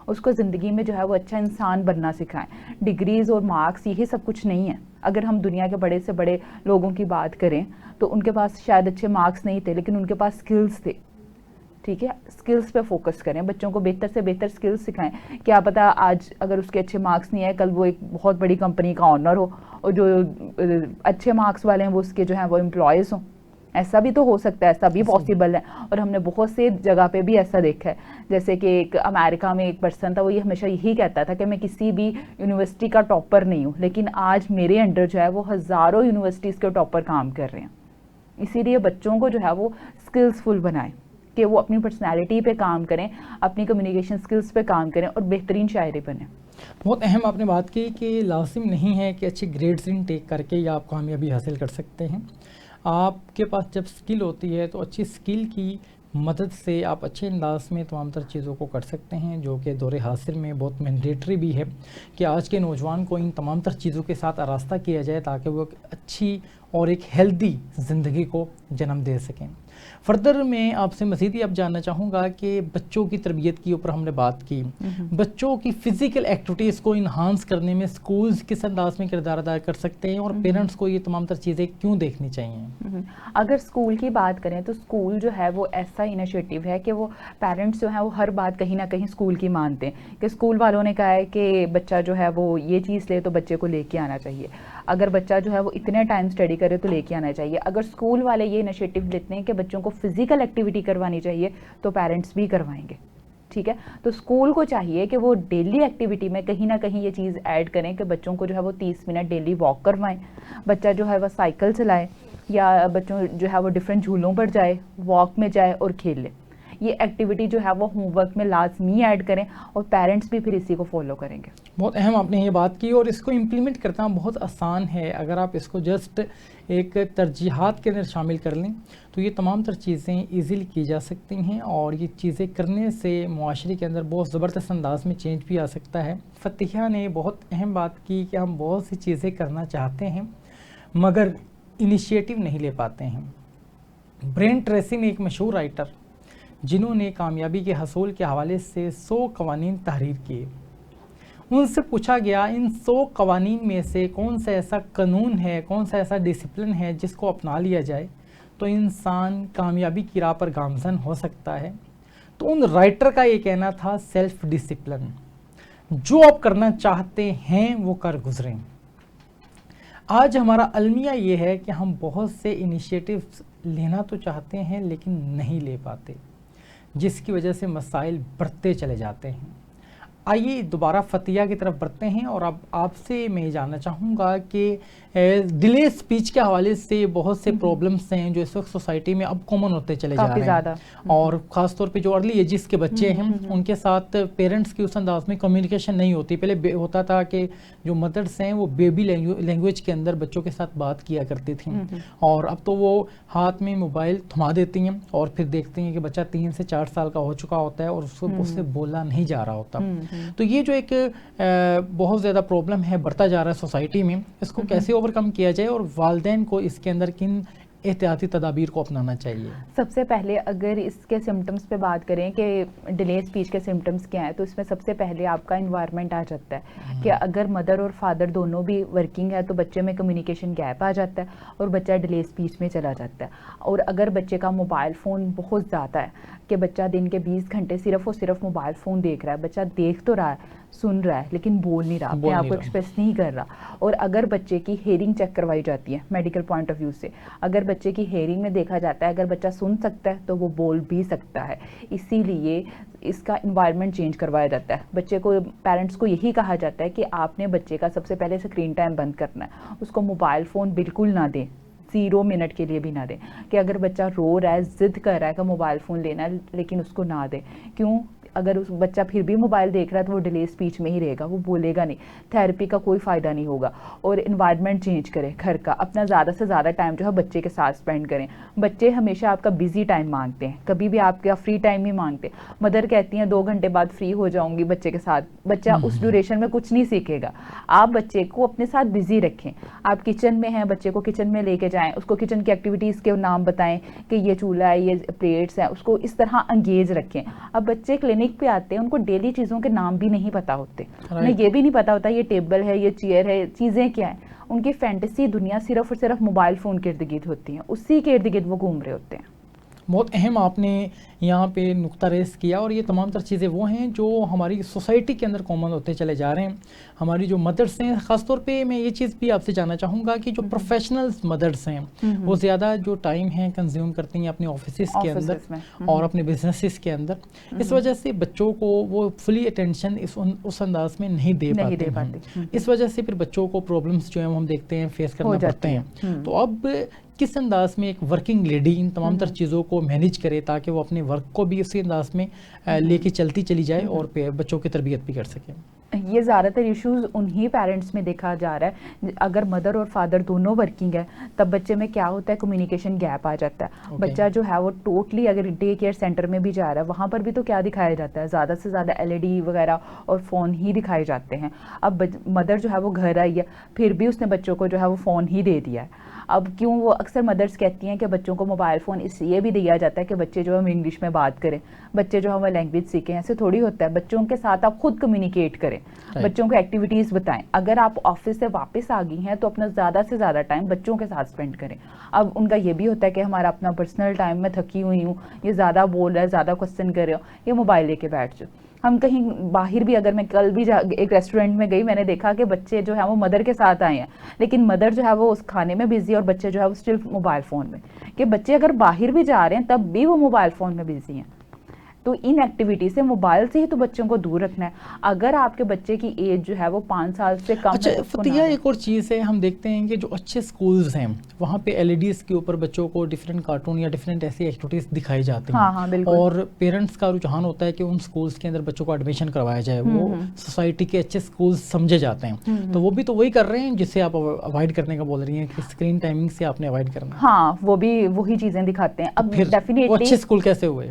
اس کو زندگی میں جو ہے وہ اچھا انسان بننا سکھائیں. ڈگریز اور مارکس یہی سب کچھ نہیں ہے. اگر ہم دنیا کے بڑے سے بڑے لوگوں کی بات کریں تو ان کے پاس شاید اچھے مارکس نہیں تھے لیکن ان کے پاس اسکلس تھے. ٹھیک ہے, اسکلس پہ فوکس کریں, بچوں کو بہتر سے بہتر اسکلس سکھائیں. کیا پتہ آج اگر اس کے اچھے مارکس نہیں آئے کل وہ ایک بہت بڑی کمپنی کا آنر ہو, اور جو اچھے مارکس والے ہیں وہ اس کے جو ہیں وہ امپلائز ہوں. ایسا بھی تو ہو سکتا ہے, ایسا بھی پاسبل ہے. اور ہم نے بہت سے جگہ پہ بھی ایسا دیکھا ہے. جیسے کہ ایک امریکہ میں ایک پرسن تھا, وہ یہ ہمیشہ یہی کہتا تھا کہ میں کسی بھی یونیورسٹی کا ٹاپر نہیں ہوں, لیکن آج میرے انڈر جو ہے وہ ہزاروں یونیورسٹیز کے ٹاپر کام کر رہے ہیں. اسی لیے بچوں کو جو ہے وہ اسکلس فل بنائیں کہ وہ اپنی پرسنالٹی پہ کام کریں, اپنی کمیونیکیشن اسکلس پہ کام کریں اور بہترین شاعری بنیں. بہت اہم آپ نے بات کی کہ لازم نہیں ہے کہ اچھے گریڈز ٹیک کر کے یا آپ کامیابی حاصل کر سکتے ہیں. آپ کے پاس جب اسکل ہوتی ہے تو اچھی اسکل کی مدد سے آپ اچھے انداز میں تمام تر چیزوں کو کر سکتے ہیں, جو کہ دور حاصل میں بہت مینڈیٹری بھی ہے کہ آج کے نوجوان کو ان تمام تر چیزوں کے ساتھ آراستہ کیا جائے تاکہ وہ ایک اچھی اور ایک ہیلدی زندگی کو جنم دے سکیں. فردر میں آپ سے مزید اب جاننا چاہوں گا کہ بچوں کی تربیت کی اوپر ہم نے بات کی, بچوں کی فزیکل ایکٹیویٹیز کو انہانس کرنے میں سکولز کس انداز میں کردار ادا کر سکتے ہیں اور پیرنٹس کو یہ تمام تر چیزیں کیوں دیکھنی چاہیے؟ اگر اسکول کی بات کریں تو اسکول جو ہے وہ ایسا انیشیٹو ہے کہ وہ پیرنٹس جو ہیں وہ ہر بات کہیں نہ کہیں اسکول کی مانتے ہیں کہ اسکول والوں نے کہا ہے کہ بچہ جو ہے وہ یہ چیز لے تو بچے کو لے کے آنا چاہیے. اگر بچہ جو ہے وہ اتنے ٹائم اسٹڈی کرے تو لے کے آنا چاہیے. اگر اسکول والے یہ انیشیٹو لیتے ہیں کہ بچوں کو فزیکل ایکٹیویٹی کروانی چاہیے تو پیرنٹس بھی کروائیں گے. ٹھیک ہے, تو اسکول کو چاہیے کہ وہ ڈیلی ایکٹیویٹی میں کہیں نہ کہیں یہ چیز ایڈ کریں کہ بچوں کو جو ہے وہ 30 منٹ ڈیلی واک کروائیں, بچہ جو ہے وہ سائیکل چلائے یا بچوں جو ہے وہ ڈفرینٹ جھولوں پر جائے, واک میں جائے اور کھیل لے. یہ ایکٹیویٹی جو ہے وہ ہوم ورک میں لازمی ایڈ کریں اور پیرنٹس بھی پھر اسی کو فالو کریں گے. بہت اہم آپ نے یہ بات کی اور اس کو امپلیمنٹ کرنا بہت آسان ہے. اگر آپ اس کو جسٹ ایک ترجیحات کے اندر شامل کر لیں تو یہ تمام تر چیزیں ایزیلی کی جا سکتی ہیں اور یہ چیزیں کرنے سے معاشرے کے اندر بہت زبردست انداز میں چینج بھی آ سکتا ہے. فتحیہ نے بہت اہم بات کی کہ ہم بہت سی چیزیں کرنا چاہتے ہیں مگر انیشیٹو نہیں لے پاتے ہیں. برین ٹریسی نے ایک مشہور رائٹر جنہوں نے کامیابی کے حصول کے حوالے سے 100 قوانین تحریر کیے, ان سے پوچھا گیا ان 100 قوانین میں سے کون سا ایسا قانون ہے, کون سا ایسا ڈسپلن ہے جس کو اپنا لیا جائے تو انسان کامیابی کی راہ پر گامزن ہو سکتا ہے. تو ان رائٹر کا یہ کہنا تھا سیلف ڈسپلن, جو آپ کرنا چاہتے ہیں وہ کر گزریں. آج ہمارا المیہ یہ ہے کہ ہم بہت سے انیشیٹوز لینا تو چاہتے ہیں لیکن نہیں لے پاتے, جس کی وجہ سے مسائل بڑھتے چلے جاتے ہیں. آئیے دوبارہ فتحیہ کی طرف بڑھتے ہیں اور اب آپ سے میں جاننا چاہوں گا کہ ڈیلے اسپیچ کے حوالے سے بہت سے پرابلمس ہیں جو اس وقت سوسائٹی میں اب کامن ہوتے چلے جا رہے ہیں, اور خاص طور پہ جو ارلی ایجز کے بچے ہیں ان کے ساتھ پیرنٹس کی اس انداز میں کمیونیکیشن نہیں ہوتی. پہلے ہوتا تھا کہ جو مدرس ہیں وہ بیبی لینگویج کے اندر بچوں کے ساتھ بات کیا کرتی تھیں, اور اب تو وہ ہاتھ میں موبائل تھما دیتی ہیں اور پھر دیکھتی ہیں کہ بچہ 3 سے 4 سال کا ہو چکا ہوتا ہے اور اس سے بولا نہیں جا رہا ہوتا. تو یہ جو ایک بہت زیادہ پرابلم ہے بڑھتا جا رہا ہے سوسائٹی میں, اس کو کیسے اوور کم کیا جائے اور والدین کو اس کے اندر کن احتیاطی تدابیر کو اپنانا چاہیے؟ سب سے پہلے اگر اس کے سمٹمز پہ بات کریں کہ ڈیلے اسپیچ کے سمٹمز کیا ہیں تو اس میں سب سے پہلے آپ کا انوائرمنٹ آ جاتا ہے کہ اگر مدر اور فادر دونوں بھی ورکنگ ہے تو بچے میں کمیونیکیشن گیپ آ جاتا ہے اور بچہ ڈیلے اسپیچ میں چلا جاتا ہے. اور اگر بچے کا موبائل فون بہت زیادہ ہے کہ بچہ دن کے 20 گھنٹے صرف اور صرف موبائل فون دیکھ رہا ہے, بچہ دیکھ تو رہا ہے, سن رہا ہے لیکن بول نہیں رہا, اپنے آپ کو ایکسپریس نہیں کر رہا. اور اگر بچے کی ہیئرنگ چیک کروائی جاتی ہے میڈیکل پوائنٹ آف ویو سے, اگر بچے کی ہیئرنگ میں دیکھا جاتا ہے اگر بچہ سن سکتا ہے تو وہ بول بھی سکتا ہے، اسی لیے اس کا انوائرمنٹ چینج کروایا جاتا ہے. بچے کو، پیرنٹس کو یہی کہا جاتا ہے کہ آپ نے بچے کا سب سے پہلے اسکرین ٹائم بند کرنا ہے، اس کو موبائل فون بالکل نہ دیں، 0 منٹ کے لیے بھی نہ دیں. کہ اگر بچہ رو رہا ہے، ضد کر رہا ہے کہ موبائل فون لینا ہے، لیکن اس کو نہ دیں. کیوں؟ اگر اس بچہ پھر بھی موبائل دیکھ رہا ہے تو وہ ڈیلے اسپیچ میں ہی رہے گا، وہ بولے گا نہیں، تھیراپی کا کوئی فائدہ نہیں ہوگا. اور انوائرمنٹ چینج کریں گھر کا، اپنا زیادہ سے زیادہ ٹائم جو ہے بچے کے ساتھ اسپینڈ کریں. بچے ہمیشہ آپ کا بزی ٹائم مانگتے ہیں، کبھی بھی آپ کا فری ٹائم نہیں مانگتے. مدر کہتی ہیں 2 گھنٹے بعد فری ہو جاؤں گی بچے کے ساتھ، بچہ اس ڈیوریشن میں کچھ نہیں سیکھے گا. آپ بچے کو اپنے ساتھ بزی رکھیں. آپ کچن میں ہیں، بچے کو کچن میں لے کے جائیں، اس کو کچن کی ایکٹیویٹیز کے نام بتائیں کہ یہ چولہا ہے، یہ پلیٹس ہیں، اس کو اس طرح انگیج رکھیں. اب بچے کلینک پہ آتے ہیں، ان کو ڈیلی چیزوں کے نام بھی نہیں پتا ہوتے، انہیں یہ بھی نہیں پتا ہوتا یہ ٹیبل ہے، یہ چیئر ہے، چیزیں کیا ہیں. ان کی فینٹیسی دنیا صرف اور صرف موبائل فون کے ارد گرد ہوتی ہیں، اسی کے ارد گرد وہ گھوم رہے ہوتے ہیں. بہت اہم آپ نے یہاں پہ نقطہ ریز کیا، اور یہ تمام تر چیزیں وہ ہیں جو ہماری سوسائٹی کے اندر کامن ہوتے چلے جا رہے ہیں. ہماری جو مدرس ہیں، خاص طور پہ میں یہ چیز بھی آپ سے جاننا چاہوں گا کہ جو پروفیشنلز مدرس ہیں وہ زیادہ جو ٹائم ہیں کنزیوم کرتی ہیں اپنے آفیسز کے اندر اور اپنے بزنسز کے اندر. اس وجہ سے بچوں کو وہ فلی اٹینشن اس انداز میں نہیں دے پاتے. اس وجہ سے پھر بچوں کو پرابلمس جو ہیں ہم دیکھتے ہیں فیس کرنا پڑتے ہیں. تو اب کس انداز میں ایک ورکنگ لیڈی ان تمام تر چیزوں کو مینیج کرے تاکہ وہ اپنے ورک کو بھی اسی انداز میں لے کے چلتی چلی جائے اور بچوں کی تربیت بھی کر سکے؟ یہ زیادہ تر ایشوز انہی پیرنٹس میں دیکھا جا رہا ہے. اگر مدر اور فادر دونوں ورکنگ ہے تب بچے میں کیا ہوتا ہے، کمیونیکیشن گیپ آ جاتا ہے. بچہ جو ہے وہ ٹوٹلی، اگر ڈے کیئر سینٹر میں بھی جا رہا ہے وہاں پر بھی تو کیا دکھایا جاتا ہے، زیادہ سے زیادہ LED وغیرہ اور فون ہی دکھائے جاتے ہیں. اب مدر جو ہے وہ گھر آئی ہے پھر بھی اس نے بچوں کو جو ہے وہ فون ہی دے دیا ہے. اب کیوں؟ وہ اکثر مدرس کہتی ہیں کہ بچوں کو موبائل فون اس لیے بھی دیا جاتا ہے کہ بچے جو ہے انگلش میں بات کریں، بچے جو ہے وہ لینگویج سیکھیں. ایسے تھوڑی ہوتا ہے، بچوں کے ساتھ آپ خود کمیونیکیٹ کریں، بچوں کو ایکٹیویٹیز بتائیں. اگر آپ آفس سے واپس آ گئی ہیں تو اپنا زیادہ سے زیادہ ٹائم بچوں کے ساتھ اسپینڈ کریں. اب ان کا یہ بھی ہوتا ہے کہ ہمارا اپنا پرسنل ٹائم، میں تھکی ہوئی ہوں، یہ زیادہ بول رہا ہے، زیادہ کوسچن کر رہے ہو، یہ موبائل لے کے بیٹھ جاؤ. ہم کہیں باہر بھی، اگر میں کل بھی ایک ریسٹورینٹ میں گئی، میں نے دیکھا کہ بچے جو ہیں وہ مدر کے ساتھ آئے ہیں لیکن مدر جو ہے وہ اس کھانے میں بزی اور بچے جو ہے وہ صرف موبائل فون میں. کہ بچے اگر باہر بھی جا رہے ہیں تب بھی وہ موبائل فون میں بزی ہیں. تو ان ایکٹیویٹی سے، موبائل سے ہی تو بچوں کو دور رکھنا ہے. اگر آپ کے بچے کی ایج جو ہے وہ 5 سال سے کم ہے. فتیہ ایک اور چیز ہے، ہم دیکھتے ہیں کہ جو اچھے سکولز ہیں وہاں پہ LEDs کے اوپر بچوں کو ڈفرینٹ کارٹون یا ڈفرینٹ ایسی ایکٹیویٹیز دکھائی جاتی ہیں. اور پیرنٹس کا رجحان ہوتا ہے کہ ان سکولز کے اندر بچوں کو ایڈمیشن کروایا جائے. وہ سوسائٹی کے اچھے سکولز سمجھے جاتے ہیں. تو وہ بھی تو وہی کر رہے ہیں جسے آپ اوائڈ کرنے کا بول رہی ہیں کہ اسکرین ٹائمنگ سے آپ نے اوائڈ کرنا. ہاں، وہ بھی وہی چیزیں دکھاتے ہیں. اب ڈیفینیٹلی اچھے اسکول کیسے ہوئے،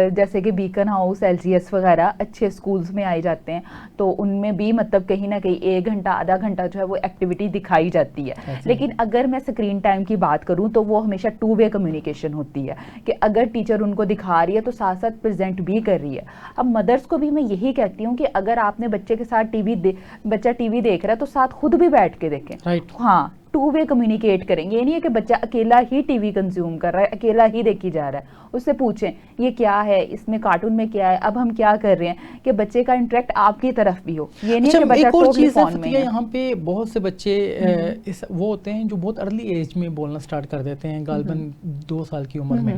جیسے کہ بیکن ہاؤس، LGS وغیرہ اچھے سکولز میں آئے جاتے ہیں تو ان میں بھی مطلب کہیں نہ کہیں 1 گھنٹہ آدھا گھنٹہ جو ہے وہ ایکٹیویٹی دکھائی جاتی ہے. لیکن اگر میں اسکرین ٹائم کی بات کروں تو وہ ہمیشہ 2 وے کمیونیکیشن ہوتی ہے کہ اگر ٹیچر ان کو دکھا رہی ہے تو ساتھ ساتھ پریزنٹ بھی کر رہی ہے. اب مدرس کو بھی میں یہی کہتی ہوں کہ اگر آپ نے بچے کے ساتھ بچہ ٹی وی دیکھ رہا ہے تو ساتھ خود بھی بیٹھ کے دیکھیں. ہاں، 2 وے کمیونیکیٹ کریں. یہ نہیں ہے کہ بچہ اکیلا ہی ٹی وی کنزیوم کر رہا ہے، اکیلا ہی دیکھی جا رہا ہے. اس سے پوچھیں یہ کیا ہے، اس میں کارٹون میں کیا ہے، اب ہم کیا کر رہے ہیں، کہ بچے کا انٹریکٹ آپ کی طرف بھی ہو. یہ نہیں کہ بچہ ٹوٹلی فون میں ہے. یہاں پہ بہت سے بچے وہ ہوتے ہیں جو بہت ارلی ایج میں بولنا سٹارٹ کر دیتے ہیں، غالباً 2 سال کی عمر میں.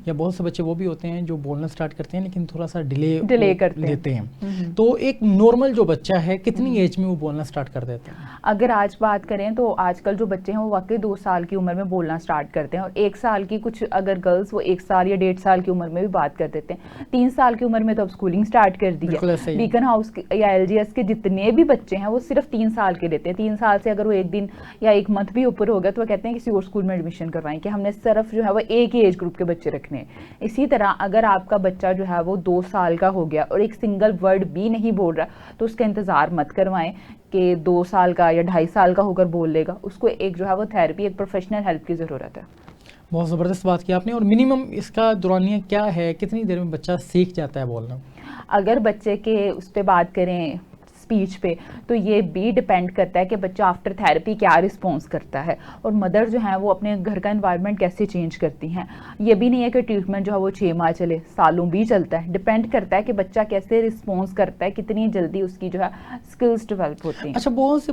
یا بہت سے بچے وہ بھی ہوتے ہیں جو بولنا سٹارٹ کرتے ہیں لیکن تھوڑا سا ڈیلے لیتے ہیں. تو ایک نارمل جو بچہ ہے کتنی ایج میں وہ بولنا سٹارٹ کر دیتے ہیں؟ اگر آج بات کریں تو آج کل جو بچے ہیں وہ واقعی 2 سال کی عمر میں بولنا سٹارٹ کرتے ہیں. اور 1 سال کی کچھ اگر گرلز وہ 1 سال یا 1.5 سال کی عمر میں بھی بات کر دیتے ہیں. 3 سال کی عمر میں تو اب اسکولنگ سٹارٹ کر دی ہے. بیکن ہاؤس یا LGS کے جتنے بھی بچے ہیں وہ صرف 3 سال کے لیتے ہیں. 3 سال سے اگر وہ 1 دن یا 1 منتھ بھی اوپر ہو گیا تو وہ کہتے ہیں کسی اور اسکول میں ایڈمیشن کروائیں کہ ہم نے صرف جو ہے وہ ایک ہی ایج گروپ کے بچے رکھنے ہیں. اسی طرح اگر آپ کا بچہ جو ہے وہ 2 سال کا ہو گیا اور ایک سنگل ورڈ بھی نہیں بول رہا تو اس کا انتظار مت کروائیں کہ 2 سال کا یا 2.5 سال کا ہو کر بول لے گا. اس کو ایک جو ہے وہ تھیراپی، ایک پروفیشنل ہیلپ کی ضرورت ہے. بہت زبردست بات کی آپ نے. اور منیمم اس کا دورانیہ کیا ہے، کتنی دیر میں بچہ سیکھ جاتا ہے بولنا؟ اگر بچے کے اس پہ بات کریں اسپیچ پہ، تو یہ بھی ڈپینڈ کرتا ہے کہ بچہ آفٹر تھیراپی کیا رسپانس کرتا ہے، اور مدر جو ہیں وہ اپنے گھر کا انوائرمنٹ کیسے چینج کرتی ہیں. یہ بھی نہیں ہے کہ ٹریٹمنٹ جو ہے وہ 6 ماہ چلے، سالوں بھی چلتا ہے. ڈپینڈ کرتا ہے کہ بچہ کیسے رسپانس کرتا ہے، کتنی جلدی اس کی جو ہے اسکلز ڈیولپ ہوتی ہیں. اچھا، بہت سے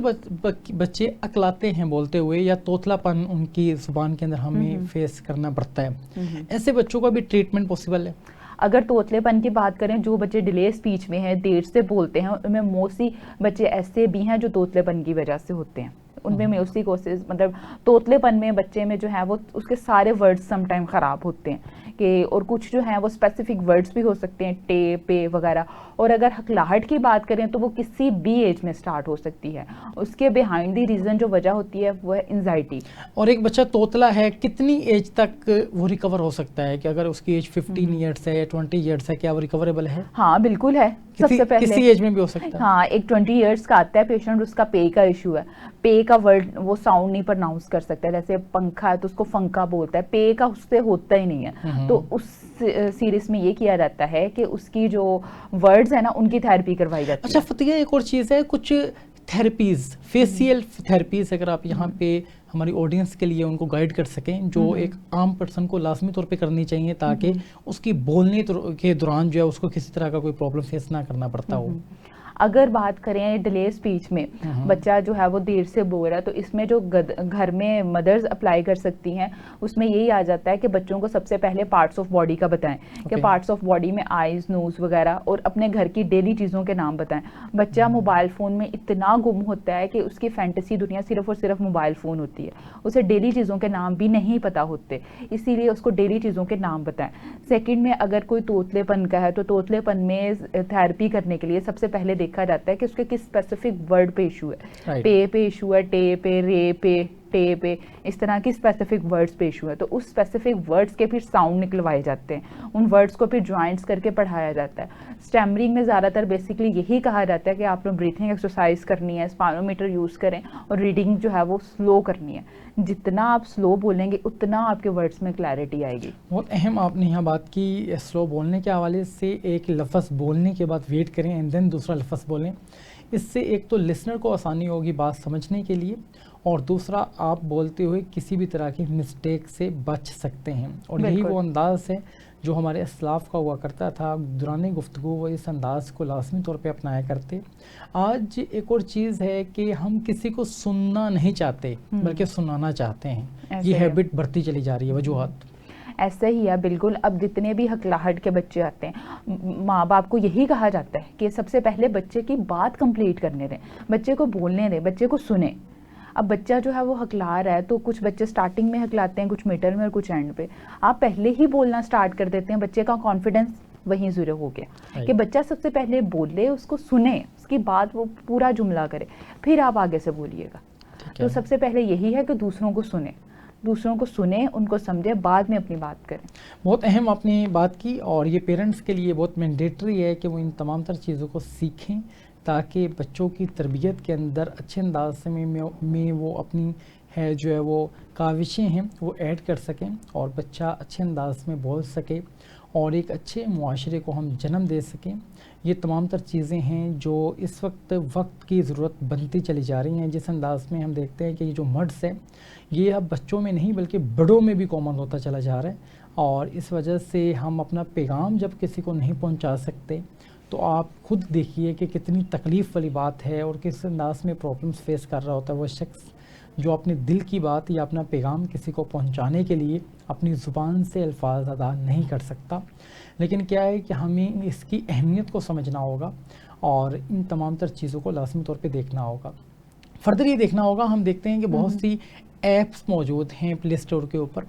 بچے اکلاتے ہیں بولتے ہوئے، یا توتلا پن ان کی زبان کے اندر ہمیں فیس کرنا پڑتا ہے. ایسے بچوں کا بھی ٹریٹمنٹ پاسبل ہے؟ اگر توتلے پن کی بات کریں، جو بچے ڈیلے اسپیچ میں ہیں، دیر سے بولتے ہیں، ان میں موسٹلی بچے ایسے بھی ہیں جو توتلے پن کی وجہ سے ہوتے ہیں. ان میں موسٹلی کوسز مطلب توتلے پن میں بچے میں جو ہے وہ اس کے سارے ورڈز سم ٹائم خراب ہوتے ہیں کہ، اور کچھ جو ہیں وہ اسپیسیفک ورڈز بھی ہو سکتے ہیں، ٹے پے وغیرہ. اور اگر ہکلاہٹ کی بات کریں تو وہ کسی بھی ایج میں سٹارٹ ہو سکتی ہے. اس کے بیہائنڈ دی ریزن جو وجہ ہوتی ہے وہ ہے انزائٹی. اور ایک بچہ توتلا ہے، کتنی ایج تک وہ ریکور ہو سکتا ہے؟ کہ اگر اس کی ایج 15 ایئرس ہے یا 20 ایئرس ہے، کیا وہ ریکوریبل ہے؟ ہاں بالکل ہے. سب سے پہلے کسی ایج میں بھی ہو سکتا ہے. ہاں، ایک 20 ایئرس کا آتا ہے پیشنٹ، اس کا پے کا ایشو ہے. پے کا ورڈ وہ ساؤنڈ نہیں پرناؤنس کر سکتا، جیسے پنکھا ہے تو اس کو فنکا بولتا ہے، پے کا اس سے ہوتا ہی نہیں ہے. تو اس سیریز میں یہ کیا جاتا ہے کہ اس کی جو ورڈز ہیں نا ان کی تھیراپی کروائی جاتی ہے. اچھا فتیہ، ایک اور چیز ہے، کچھ تھیراپیز، فیشیل تھیراپیز، اگر آپ یہاں پہ ہماری آڈینس کے لیے ان کو گائیڈ کر سکیں، جو ایک عام پرسن کو لازمی طور پہ کرنی چاہیے تاکہ اس کی بولنے کے دوران جو ہے اس کو کسی طرح کا کوئی پرابلم فیس نہ کرنا پڑتا ہو. اگر بات کریں ڈیلے اسپیچ میں بچہ جو ہے وہ دیر سے بول رہا ہے، تو اس میں جو گھر میں مدرز اپلائی کر سکتی ہیں، اس میں یہی آ جاتا ہے کہ بچوں کو سب سے پہلے پارٹس آف باڈی کا بتائیں کہ پارٹس آف باڈی میں آئیز، نوز وغیرہ، اور اپنے گھر کی ڈیلی چیزوں کے نام بتائیں. بچہ موبائل فون میں اتنا گم ہوتا ہے کہ اس کی فینٹیسی دنیا صرف اور صرف موبائل فون ہوتی ہے، اسے ڈیلی چیزوں کے نام بھی نہیں پتہ ہوتے، اسی لیے اس کو ڈیلی چیزوں کے نام بتائیں. سیکنڈ میں اگر کوئی توتلے پن کا ہے تو توتلے پن میں تھیراپی کرنے کے لیے سب سے پہلے دیکھا جاتا ہے کہ اس کے کس اسپیسیفک ورڈ پہ ایشو ہے. پے پہ ایشو ہے، ٹے پہ، رے پہ، ٹے پہ، اس طرح کی اسپیسیفک ورڈز پہ ایشو ہے. تو اس اسپیسیفک ورڈز کے پھر ساؤنڈ نکلوائے جاتے ہیں، ان ورڈز کو پھر جوائنٹس کر کے پڑھایا جاتا ہے. اسٹیمرنگ میں زیادہ تر بیسکلی یہی کہا جاتا ہے کہ آپ نے بریتھنگ ایکسرسائز کرنی ہے، اسپائرومیٹر یوز کریں، اور ریڈنگ جو ہے وہ سلو کرنی ہے. جتنا آپ سلو بولیں گے اتنا آپ کے ورڈز میں کلیئرٹی آئے گی. بہت اہم آپ نے یہاں بات کی سلو بولنے کے حوالے سے. ایک لفظ بولنے کے بعد ویٹ کریں اینڈ دین دوسرا لفظ بولیں. اس سے ایک تو لسنر کو آسانی ہوگی بات سمجھنے کے لیے، اور دوسرا آپ بولتے ہوئے کسی بھی طرح کی مسٹیک سے بچ سکتے ہیں. اور یہی وہ انداز ہے جو ہمارے اسلاف کا ہوا کرتا تھا. دوران گفتگو وہ اس انداز کو لازمی طور پہ اپنایا کرتے. آج ایک اور چیز ہے کہ ہم کسی کو سننا نہیں چاہتے بلکہ سنانا چاہتے ہیں. یہ ہیبٹ بڑھتی چلی جا رہی ہے. وجوہات ایسا ہی ہے بالکل. اب جتنے بھی ہکلاہٹ کے بچے آتے ہیں، ماں باپ کو یہی کہا جاتا ہے کہ سب سے پہلے بچے کی بات کمپلیٹ کرنے دیں، بچے کو بولنے دیں، بچے کو سنیں. اب بچہ جو ہے وہ ہکلا رہا ہے، تو کچھ بچے سٹارٹنگ میں ہکلاتے ہیں، کچھ میڈل میں اور کچھ اینڈ پہ. آپ پہلے ہی بولنا سٹارٹ کر دیتے ہیں، بچے کا کانفیڈنس وہیں زیرو ہو گیا کہ بچہ سب سے پہلے بولے، اس کو سنیں، اس کی بات وہ پورا جملہ کرے، پھر آپ آگے سے بولیے گا. تو سب سے پہلے یہی ہے کہ دوسروں کو سنیں، ان کو سمجھیں، بعد میں اپنی بات کریں. بہت اہم آپ نے بات کی، اور یہ پیرنٹس کے لیے بہت مینڈیٹری ہے کہ وہ ان تمام تر چیزوں کو سیکھیں تاکہ بچوں کی تربیت کے اندر اچھے انداز میں وہ اپنی جو ہے وہ کاوشیں ہیں وہ ایڈ کر سکیں، اور بچہ اچھے انداز میں بول سکے، اور ایک اچھے معاشرے کو ہم جنم دے سکیں. یہ تمام تر چیزیں ہیں جو اس وقت کی ضرورت بنتی چلی جا رہی ہیں. جس انداز میں ہم دیکھتے ہیں کہ یہ جو مرض ہے یہ اب بچوں میں نہیں بلکہ بڑوں میں بھی کامن ہوتا چلا جا رہا ہے. اور اس وجہ سے ہم اپنا پیغام جب کسی کو نہیں پہنچا سکتے تو آپ خود دیکھیے کہ کتنی تکلیف والی بات ہے، اور کس انداز میں پرابلمس فیس کر رہا ہوتا ہے وہ شخص جو اپنے دل کی بات یا اپنا پیغام کسی کو پہنچانے کے لیے اپنی زبان سے الفاظ ادا نہیں کر سکتا. لیکن کیا ہے کہ ہمیں اس کی اہمیت کو سمجھنا ہوگا، اور ان تمام تر چیزوں کو لازمی طور پہ دیکھنا ہوگا. فردر یہ دیکھنا ہوگا، ہم دیکھتے ہیں کہ بہت سی ایپس موجود ہیں پلے اسٹور کے اوپر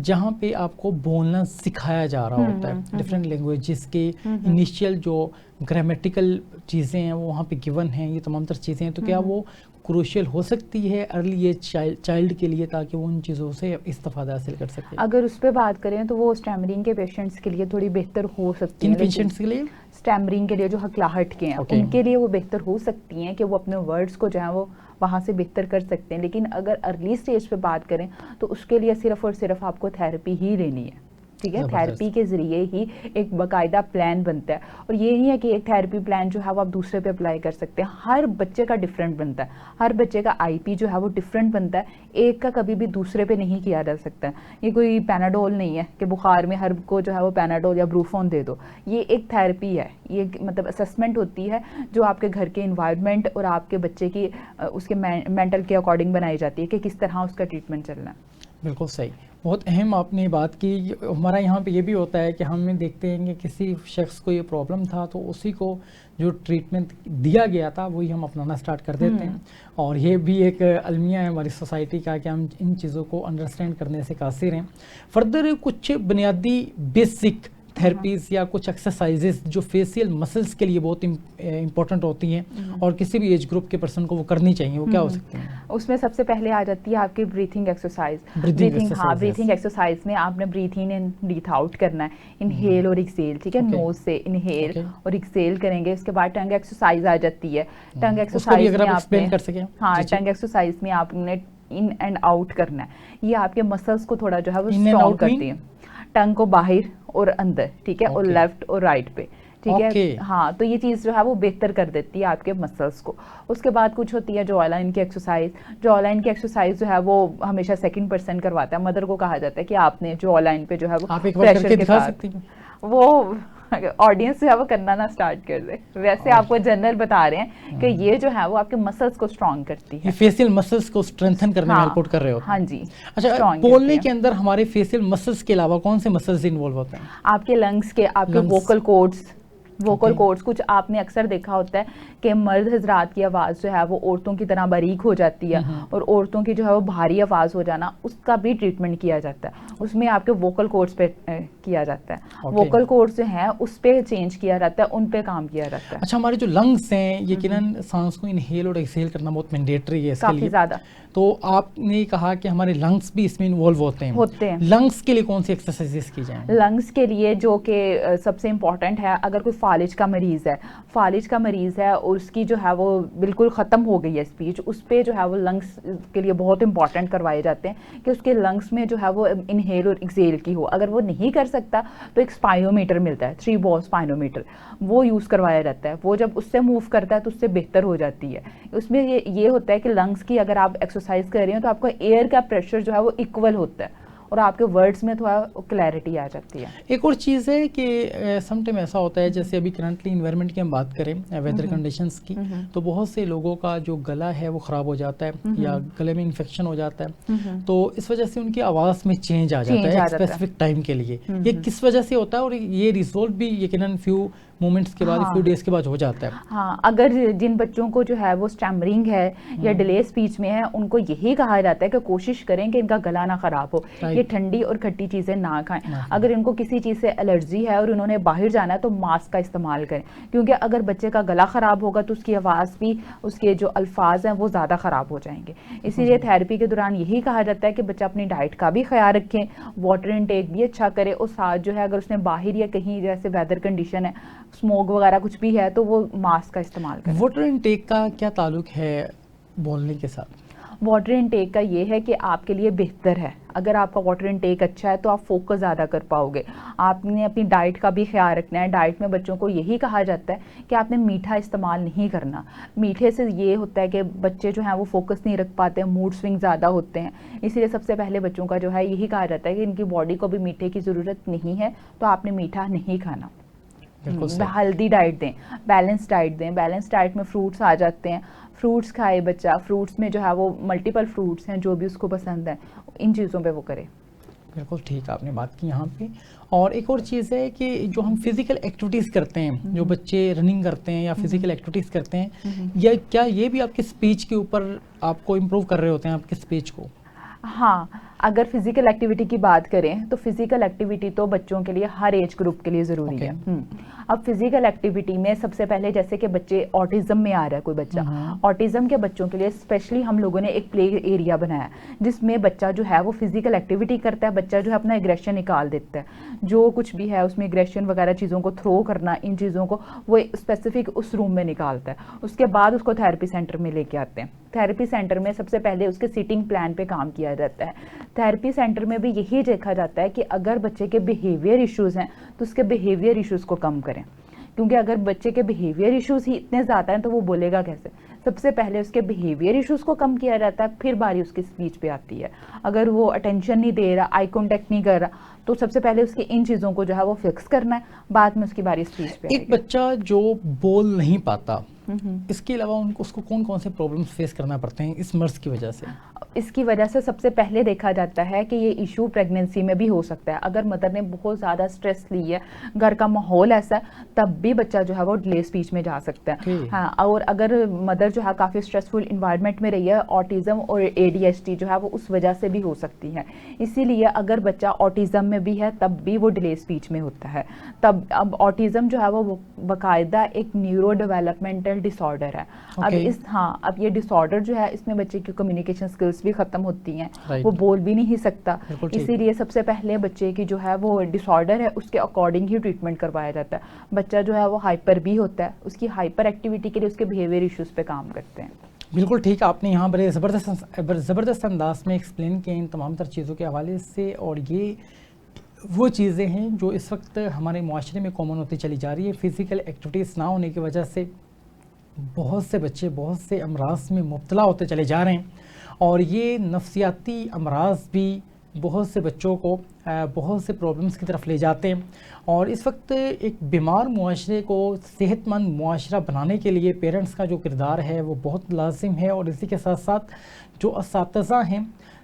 جہاں پہ آپ کو بولنا سکھایا جا رہا ہوتا ہے ڈفرینٹ لینگویجز کے. انیشیل جو گرامیٹیکل چیزیں ہیں وہ وہاں پہ گیون ہیں، یہ تمام تر چیزیں ہیں. تو کیا وہ کروشیل ہو سکتی ہے ارلی ایج چائلڈ کے لیے تاکہ وہ ان چیزوں سے استفادہ حاصل کر سکے؟ اگر اس پہ بات کریں تو وہ اسٹیمرنگ کے پیشنٹس کے لیے تھوڑی بہتر ہو سکتی ہے. کن پیشنٹس کے لیے؟ اسٹیمرنگ کے لیے جو ہکلاہٹ کے ہیں ان کے لیے وہ بہتر ہو سکتی ہیں کہ وہ اپنے ورڈز کو جو ہے وہ وہاں سے بہتر کر سکتے ہیں. لیکن اگر ارلی سٹیج پہ بات کریں تو اس کے لیے صرف اور صرف آپ کو تھیراپی ہی لینی ہے. ٹھیک ہے. تھیراپی کے ذریعے ہی ایک باقاعدہ پلان بنتا ہے, اور یہ نہیں ہے کہ ایک تھیراپی پلان جو ہے وہ آپ دوسرے پہ اپلائی کر سکتے ہیں. ہر بچے کا ڈفرینٹ بنتا ہے, ہر بچے کا آئی پی جو ہے وہ ڈفرینٹ بنتا ہے, ایک کا کبھی بھی دوسرے پہ نہیں کیا جا سکتا. یہ کوئی پیناڈول نہیں ہے کہ بخار میں ہر کو جو ہے وہ پیناڈول یا بروفون دے دو. یہ ایک تھیراپی ہے, یہ مطلب اسسمنٹ ہوتی ہے جو آپ کے گھر کے انوائرمنٹ اور آپ کے بچے کی اس کے مینٹل کے اکارڈنگ بنائی جاتی ہے کہ کس طرح اس کا ٹریٹمنٹ چلنا ہے. بالکل صحیح, بہت اہم آپ نے بات کی. ہمارا یہاں پہ یہ بھی ہوتا ہے کہ ہم دیکھتے ہیں کہ کسی شخص کو یہ پرابلم تھا تو اسی کو جو ٹریٹمنٹ دیا گیا تھا وہی ہم اپنانا اسٹارٹ کر دیتے ہیں, اور یہ بھی ایک المیہ ہے ہماری سوسائٹی کا کہ ہم ان چیزوں کو انڈرسٹینڈ کرنے سے قاصر ہیں. فردر کچھ بنیادی بیسک تھراپیز یا کچھ ایکسرسائزز جو فیشیل مسلس کے لیے بہت امپورٹنٹ ہوتی ہیں اور کسی بھی ایج گروپ کے پرسن کو وہ کرنی چاہیے, وہ کیا ہو سکتی ہیں؟ اس میں سب سے پہلے آ جاتی ہے آپ کی بریتھنگ ایکسرسائز. ہاں, بریتھنگ ایکسرسائز میں آپ نے breathe in and breathe out کرنا ہے, انہیل اور ایکسیل. ٹھیک ہے, نوز سے انہیل اور ایکسیل کریں گے. اس کے بعد ٹنگ ایکسرسائز آ جاتی ہے. ٹنگ ایکسرسائز میں آپ نے ٹنگ ایکسرسائز میں آپ نے ان اینڈ آؤٹ کرنا ہے. یہ آپ کے مسلس کو تھوڑا جو ہے وہ اسٹرانگ کرتی ہے, ٹنگ کو باہر اور اندر. ٹھیک ہے, اور لیفٹ اور رائٹ پہ. ٹھیک ہے, ہاں, تو یہ چیز جو ہے وہ بہتر کر دیتی ہے آپ کے مسلس کو. اس کے بعد کچھ ہوتی ہے جو لائن کی ایکسرسائز. جو لائن کی ایکسرسائز جو ہے وہ ہمیشہ سیکنڈ پرسن کرواتا ہے. مدر کو کہا جاتا ہے کہ آپ نے جو لائن پہ جو ہے وہ پریشر کے ساتھ وہ آڈینس جو ہے وہ کرنا نہ اسٹارٹ کر دے. ویسے آپ کو جنرل بتا رہے ہیں کہ یہ جو ہے وہ آپ کے مسلس کو اسٹرانگ کرتی ہے, فیشیل مسلس کو اسٹرینتھن کرنے میں ہیلپ کر رہے ہوتے ہیں. ہاں جی. اچھا, بولنے کے اندر ہمارے فیشیل مسلس کے علاوہ کون سے مسلس انوالو ہوتے ہیں؟ آپ کے لنگس کے, آپ کے ووکل کورڈز. ووکل کورڈز کچھ آپ نے اکثر دیکھا ہوتا ہے کہ مرد حضرات کی آواز جو ہے وہ عورتوں کی طرح باریک ہو جاتی ہے, اور عورتوں کی جو ہے وہ بھاری آواز ہو جانا, اس کا بھی ٹریٹمنٹ کیا جاتا ہے. اس میں آپ کے ووکل کورڈز پہ کیا جاتا ہے. ووکل کورڈز جو ہیں اس پہ چینج کیا جاتا ہے, ان پہ کام کیا جاتا ہے. اچھا, ہمارے جو لنگس ہیں یقیناً سانس کو انہیل اور ایکسیل کرنا بہت مینڈیٹری ہے اس کے لیے, کافی زیادہ. تو آپ نے کہا کہ ہمارے لنگس بھی اس میں انوالو ہوتے ہیں. لنگس کے لیے کون سی ایکسرسائزز کی جائیں؟ لنگس کے لیے جو کہ سب سے امپورٹنٹ ہے, اگر کوئی فالج کا مریض ہے, فالج کا مریض ہے اور اس کی جو ہے وہ بالکل ختم ہو گئی ہے اسپیچ, اس پہ جو ہے وہ لنگس کے لیے بہت امپورٹنٹ کروائے جاتے ہیں کہ اس کے لنگس میں جو ہے وہ انہیل اور ایکسیل کی ہو. اگر وہ نہیں کر سکتا تو ایک اسپائنومیٹر ملتا ہے, 3 بال اسپائنومیٹر, وہ یوز کروایا جاتا ہے. وہ جب اس سے موو کرتا ہے تو اس سے بہتر ہو جاتی ہے. اس میں یہ ہوتا ہے کہ لنگس کی اگر آپ ایکسرسائز کر رہے ہیں تو آپ کا ایئر کا پریشر جو ہے وہ ایکول ہوتا ہے, اور آپ کے ورڈز میں تھوڑا کلیئرٹی آ جاتی ہے. ایک اور چیز ہے کہ سم ٹائم ایسا ہوتا ہے, جیسے ابھی کرنٹلی انوائرمنٹ کی ہم بات کریں, ویدر کنڈیشنز کی, تو بہت سے لوگوں کا جو گلا ہے وہ خراب ہو جاتا ہے یا گلے میں انفیکشن ہو جاتا ہے, تو اس وجہ سے ان کی آواز میں چینج آ جاتا ہے ایک اسپیسیفک ٹائم کے لیے. یہ کس وجہ سے ہوتا ہے, اور یہ ریزولو بھی یقیناً فیو مومنٹس کے بعد, فیو ڈیز کے بعد ہو جاتا ہے؟ ہاں, اگر جن بچوں کو جو ہے وہ اسٹیمرنگ ہے یا ڈیلے اسپیچ میں ہے, ان کو یہی کہا جاتا ہے کہ کوشش کریں کہ ان کا گلا نہ خراب ہو, یہ ٹھنڈی اور کھٹی چیزیں نہ کھائیں. اگر ان کو کسی چیز سے الرجی ہے اور انہوں نے باہر جانا ہے تو ماسک کا استعمال کریں, کیونکہ اگر بچے کا گلا خراب ہوگا تو اس کی آواز بھی, اس کے جو الفاظ ہیں وہ زیادہ خراب ہو جائیں گے. اسی لیے تھیراپی کے دوران یہی کہا جاتا ہے کہ بچہ اپنی ڈائٹ کا بھی خیال رکھیں, واٹر انٹیک بھی اچھا کرے, اور ساتھ جو ہے اگر اس نے باہر یا کہیں جیسے ویدر کنڈیشن ہے, اسموک وغیرہ کچھ بھی ہے, تو وہ ماسک کا استعمال کریں. واٹر انٹیک کا کیا تعلق ہے بولنے کے ساتھ؟ واٹر انٹیک کا یہ ہے کہ آپ کے لیے بہتر ہے. اگر آپ کا واٹر انٹیک اچھا ہے تو آپ فوکس زیادہ کر پاؤ گے. آپ نے اپنی ڈائٹ کا بھی خیال رکھنا ہے. ڈائٹ میں بچوں کو یہی کہا جاتا ہے کہ آپ نے میٹھا استعمال نہیں کرنا. میٹھے سے یہ ہوتا ہے کہ بچے جو ہیں وہ فوکس نہیں رکھ پاتے, موڈ سوئنگ زیادہ ہوتے ہیں. اسی لیے سب سے پہلے بچوں کا جو ہے یہی کہا جاتا ہے کہ ان کی باڈی کو بھی میٹھے کی ضرورت نہیں ہے, تو آپ نے میٹھا نہیں کھانا. ہیلدی ڈائٹ دیں, بیلنس ڈائٹ دیں. بیلنس ڈائٹ میں فروٹس آ جاتے ہیں, فروٹس کھائے بچہ. فروٹس میں جو ہے وہ ملٹیپل فروٹس ہیں جو بھی اس کو پسند ہیں, ان چیزوں پہ وہ کرے. بالکل ٹھیک آپ نے بات کی یہاں پہ. اور ایک اور چیز ہے کہ جو ہم فزیکل ایکٹیویٹیز کرتے ہیں, جو بچے رننگ کرتے ہیں یا فزیکل ایکٹیویٹیز کرتے ہیں, یا کیا یہ بھی آپ کے اسپیچ کے اوپر آپ کو امپروو کر رہے ہوتے ہیں, آپ کے اسپیچ کو؟ ہاں, اگر فزیکل ایکٹیویٹی کی بات کریں تو فزیکل ایکٹیویٹی تو بچوں کے لیے ہر ایج گروپ کے لیے ضروری ہے. اب فزیکل ایکٹیویٹی میں سب سے پہلے جیسے کہ بچے آٹزم میں آ رہا ہے کوئی بچہ, آٹزم کے بچوں کے لیے اسپیشلی ہم لوگوں نے ایک پلے ایریا بنایا جس میں بچہ جو ہے وہ فزیکل ایکٹیویٹی کرتا ہے. بچہ جو ہے اپنا ایگریشن نکال دیتا ہے, جو کچھ بھی ہے اس میں ایگریشن وغیرہ چیزوں کو تھرو کرنا, ان چیزوں کو وہ اسپیسیفک اس روم میں نکالتا ہے. اس کے بعد اس کو تھیراپی سینٹر میں لے کے آتے ہیں. تھیراپی سینٹر میں سب سے پہلے اس کے سیٹنگ پلان پہ کام کیا جاتا ہے. تھیراپی سینٹر میں بھی یہی دیکھا جاتا ہے کہ اگر بچے کے بیہیویئر ایشوز ہیں تو اس کے بیہیویئر ایشوز کو کم کریں, کیونکہ اگر بچے کے بیہیویئر ایشوز ہی اتنے زیادہ ہیں تو وہ بولے گا کیسے. سب سے پہلے اس کے بیہیویئر ایشوز کو کم کیا جاتا ہے, پھر باری اس کی اسپیچ پہ آتی ہے. اگر وہ اٹینشن نہیں دے رہا, آئی کانٹیکٹ نہیں کر رہا, تو سب سے پہلے اس کی ان چیزوں کو جو ہے وہ فکس کرنا ہے, بعد میں اس کی باری اسپیچ پہ. ایک بچہ جو بول نہیں پاتا, اس کے علاوہ اس کو کون کون سے پرابلمس فیس کرنا پڑتے ہیں اس مرض کی وجہ سے؟ اس کی وجہ سے سب سے پہلے دیکھا جاتا ہے کہ یہ ایشو پریگننسی میں بھی ہو سکتا ہے. اگر مدر نے بہت زیادہ اسٹریس لی ہے, گھر کا ماحول ایسا ہے, تب بھی بچہ جو ہے وہ ڈیلے اسپیچ میں جا سکتا ہے. ہاں, اور اگر مدر جو ہے کافی اسٹریسفل انوائرمنٹ میں رہی ہے, آٹزم اور ADHD جو ہے وہ اس وجہ سے بھی ہو سکتی ہے. اسی لیے اگر بچہ آٹزم میں بھی ہے تب بھی وہ ڈیلے اسپیچ میں ہوتا ہے. اب آٹزم جو ہے وہ باقاعدہ ایک نیورو ڈیولپمنٹل ڈس آرڈر ہے. اب یہ ڈس آرڈر جو ہے اس میں بچے کی کمیونیکیشن اسکلس بھی ختم ہوتی ہیں, وہ بول بھی نہیں سکتا. اسی لیے سب سے پہلے بچے کی جو ہے وہ ڈس آرڈر ہے اس کے اکارڈنگ ہی ٹریٹمنٹ کروایا جاتا ہے. بچہ جو ہے وہ ہائپر بھی ہوتا ہے, اس کی ہائپر ایکٹیویٹی کے لیے اس کے بیہیویئر ایشوز پہ کام کرتے ہیں. بالکل ٹھیک, آپ نے یہاں بڑے زبردست انداز میں ایکسپلین کیا ان تمام تر چیزوں کے حوالے سے. اور یہ وہ چیزیں ہیں جو اس وقت ہمارے معاشرے میں کامن ہوتی چلی جا رہی ہے. فزیکل ایکٹیویٹیز نہ ہونے کی وجہ سے بہت سے بچے بہت سے امراض میں مبتلا ہوتے چلے جا رہے ہیں, اور یہ نفسیاتی امراض بھی بہت سے بچوں کو بہت سے پرابلمس کی طرف لے جاتے ہیں. اور اس وقت ایک بیمار معاشرے کو صحت مند معاشرہ بنانے کے لیے پیرنٹس کا جو کردار ہے وہ بہت لازم ہے. اور اسی کے ساتھ ساتھ جو اساتذہ ہیں,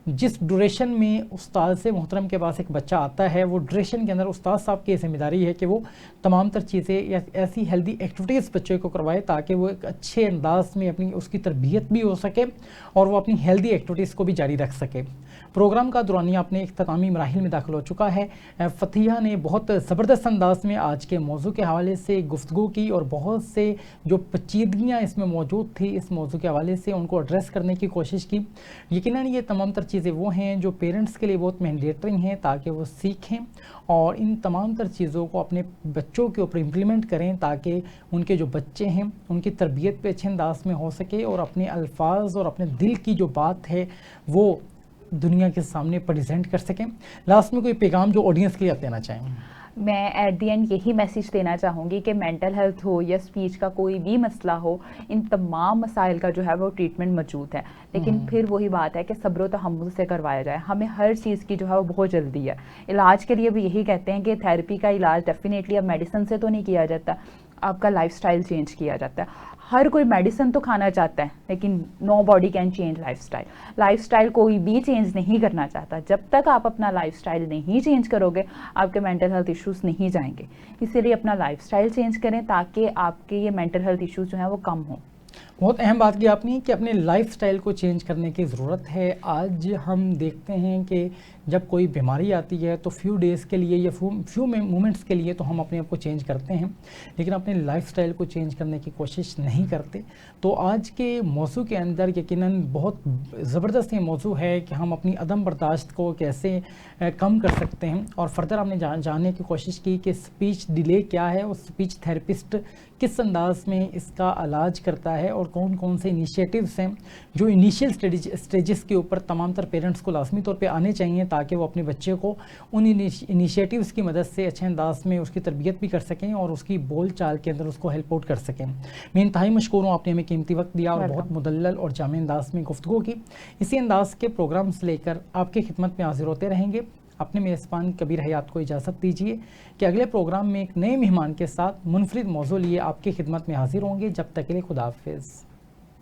جس ڈوریشن میں استاد سے محترم کے پاس ایک بچہ آتا ہے, وہ ڈوریشن کے اندر استاد صاحب کی ذمہ داری ہے کہ وہ تمام تر چیزیں یا ایسی ہیلدی ایکٹیویٹیز بچے کو کروائے تاکہ وہ ایک اچھے انداز میں اس کی تربیت بھی ہو سکے اور وہ اپنی ہیلدی ایکٹیویٹیز کو بھی جاری رکھ سکے. پروگرام کا دورانیہ اپنے اختتامی مراحل میں داخل ہو چکا ہے. فتحیہ نے بہت زبردست انداز میں آج کے موضوع کے حوالے سے گفتگو کی, اور بہت سے جو پیچیدگیاں اس میں موجود تھی اس موضوع کے حوالے سے ان کو ایڈریس کرنے کی کوشش کی. یقیناً یہ تمام تر چیزیں وہ ہیں جو پیرنٹس کے لیے بہت مینڈیٹری ہیں تاکہ وہ سیکھیں اور ان تمام تر چیزوں کو اپنے بچوں کے اوپر امپلیمنٹ کریں تاکہ ان کے جو بچے ہیں ان کی تربیت پہ اچھے انداز میں ہو سکے اور اپنے الفاظ اور اپنے دل کی جو بات ہے وہ دنیا کے سامنے پریزنٹ کر سکیں. لاسٹ میں کوئی پیغام جو آڈینس کے لیے آپ دینا چاہیں؟ میں ایٹ دی اینڈ یہی میسیج دینا چاہوں گی کہ مینٹل ہیلتھ ہو یا اسپیچ کا کوئی بھی مسئلہ ہو, ان تمام مسائل کا جو ہے وہ ٹریٹمنٹ موجود ہے. لیکن پھر وہی بات ہے کہ صبر و تحمل سے کروایا جائے. ہمیں ہر چیز کی جو ہے وہ بہت جلدی ہے. علاج کے لیے بھی یہی کہتے ہیں کہ تھیراپی کا علاج ڈیفینیٹلی اب میڈیسن سے تو نہیں کیا جاتا, آپ کا لائف سٹائل چینج کیا جاتا ہے. ہر کوئی میڈیسن تو کھانا چاہتا ہے لیکن nobody can change lifestyle. Lifestyle کوئی بھی چینج نہیں کرنا چاہتا. جب تک آپ اپنا لائف سٹائل نہیں چینج کرو گے آپ کے مینٹل ہیلتھ ایشوز نہیں جائیں گے. اسی لیے اپنا لائف سٹائل چینج کریں تاکہ آپ کے یہ مینٹل ہیلتھ ایشوز جو ہیں وہ کم ہوں. بہت اہم بات کی آپ نے کہ اپنے لائف سٹائل کو چینج کرنے کی ضرورت ہے. آج ہم دیکھتے ہیں کہ جب کوئی بیماری آتی ہے تو فیو ڈیز کے لیے یا فیو مومنٹس کے لیے تو ہم اپنے آپ کو چینج کرتے ہیں لیکن اپنے لائف سٹائل کو چینج کرنے کی کوشش نہیں کرتے. تو آج کے موضوع کے اندر یقیناً بہت زبردست یہ موضوع ہے کہ ہم اپنی عدم برداشت کو کیسے کم کر سکتے ہیں. اور فردر ہم نے جاننے کی کوشش کی کہ اسپیچ ڈیلے کیا ہے اور اسپیچ تھیراپسٹ کس انداز میں اس کا علاج کرتا ہے اور کون کون سے انیشیٹیوز ہیں جو انیشیل سٹیجز کے اوپر تمام تر پیرنٹس کو لازمی طور پہ آنے چاہیے تاکہ وہ اپنے بچے کو ان انیشیٹیوز کی مدد سے اچھے انداز میں اس کی تربیت بھی کر سکیں اور اس کی بول چال کے اندر اس کو ہیلپ آؤٹ کر سکیں. میں انتہائی مشکور ہوں, آپ نے ہمیں قیمتی وقت دیا اور بہت مدلل اور جامع انداز میں گفتگو کی. اسی انداز کے پروگرامز لے کر آپ کی خدمت میں حاضر ہوتے رہیں گے. اپنے میزبان کبیر حیات کو اجازت دیجیے کہ اگلے پروگرام میں ایک نئے مہمان کے ساتھ منفرد موضوع لیے آپ کی خدمت میں حاضر ہوں گے. جب تک کے لیے خدا حافظ.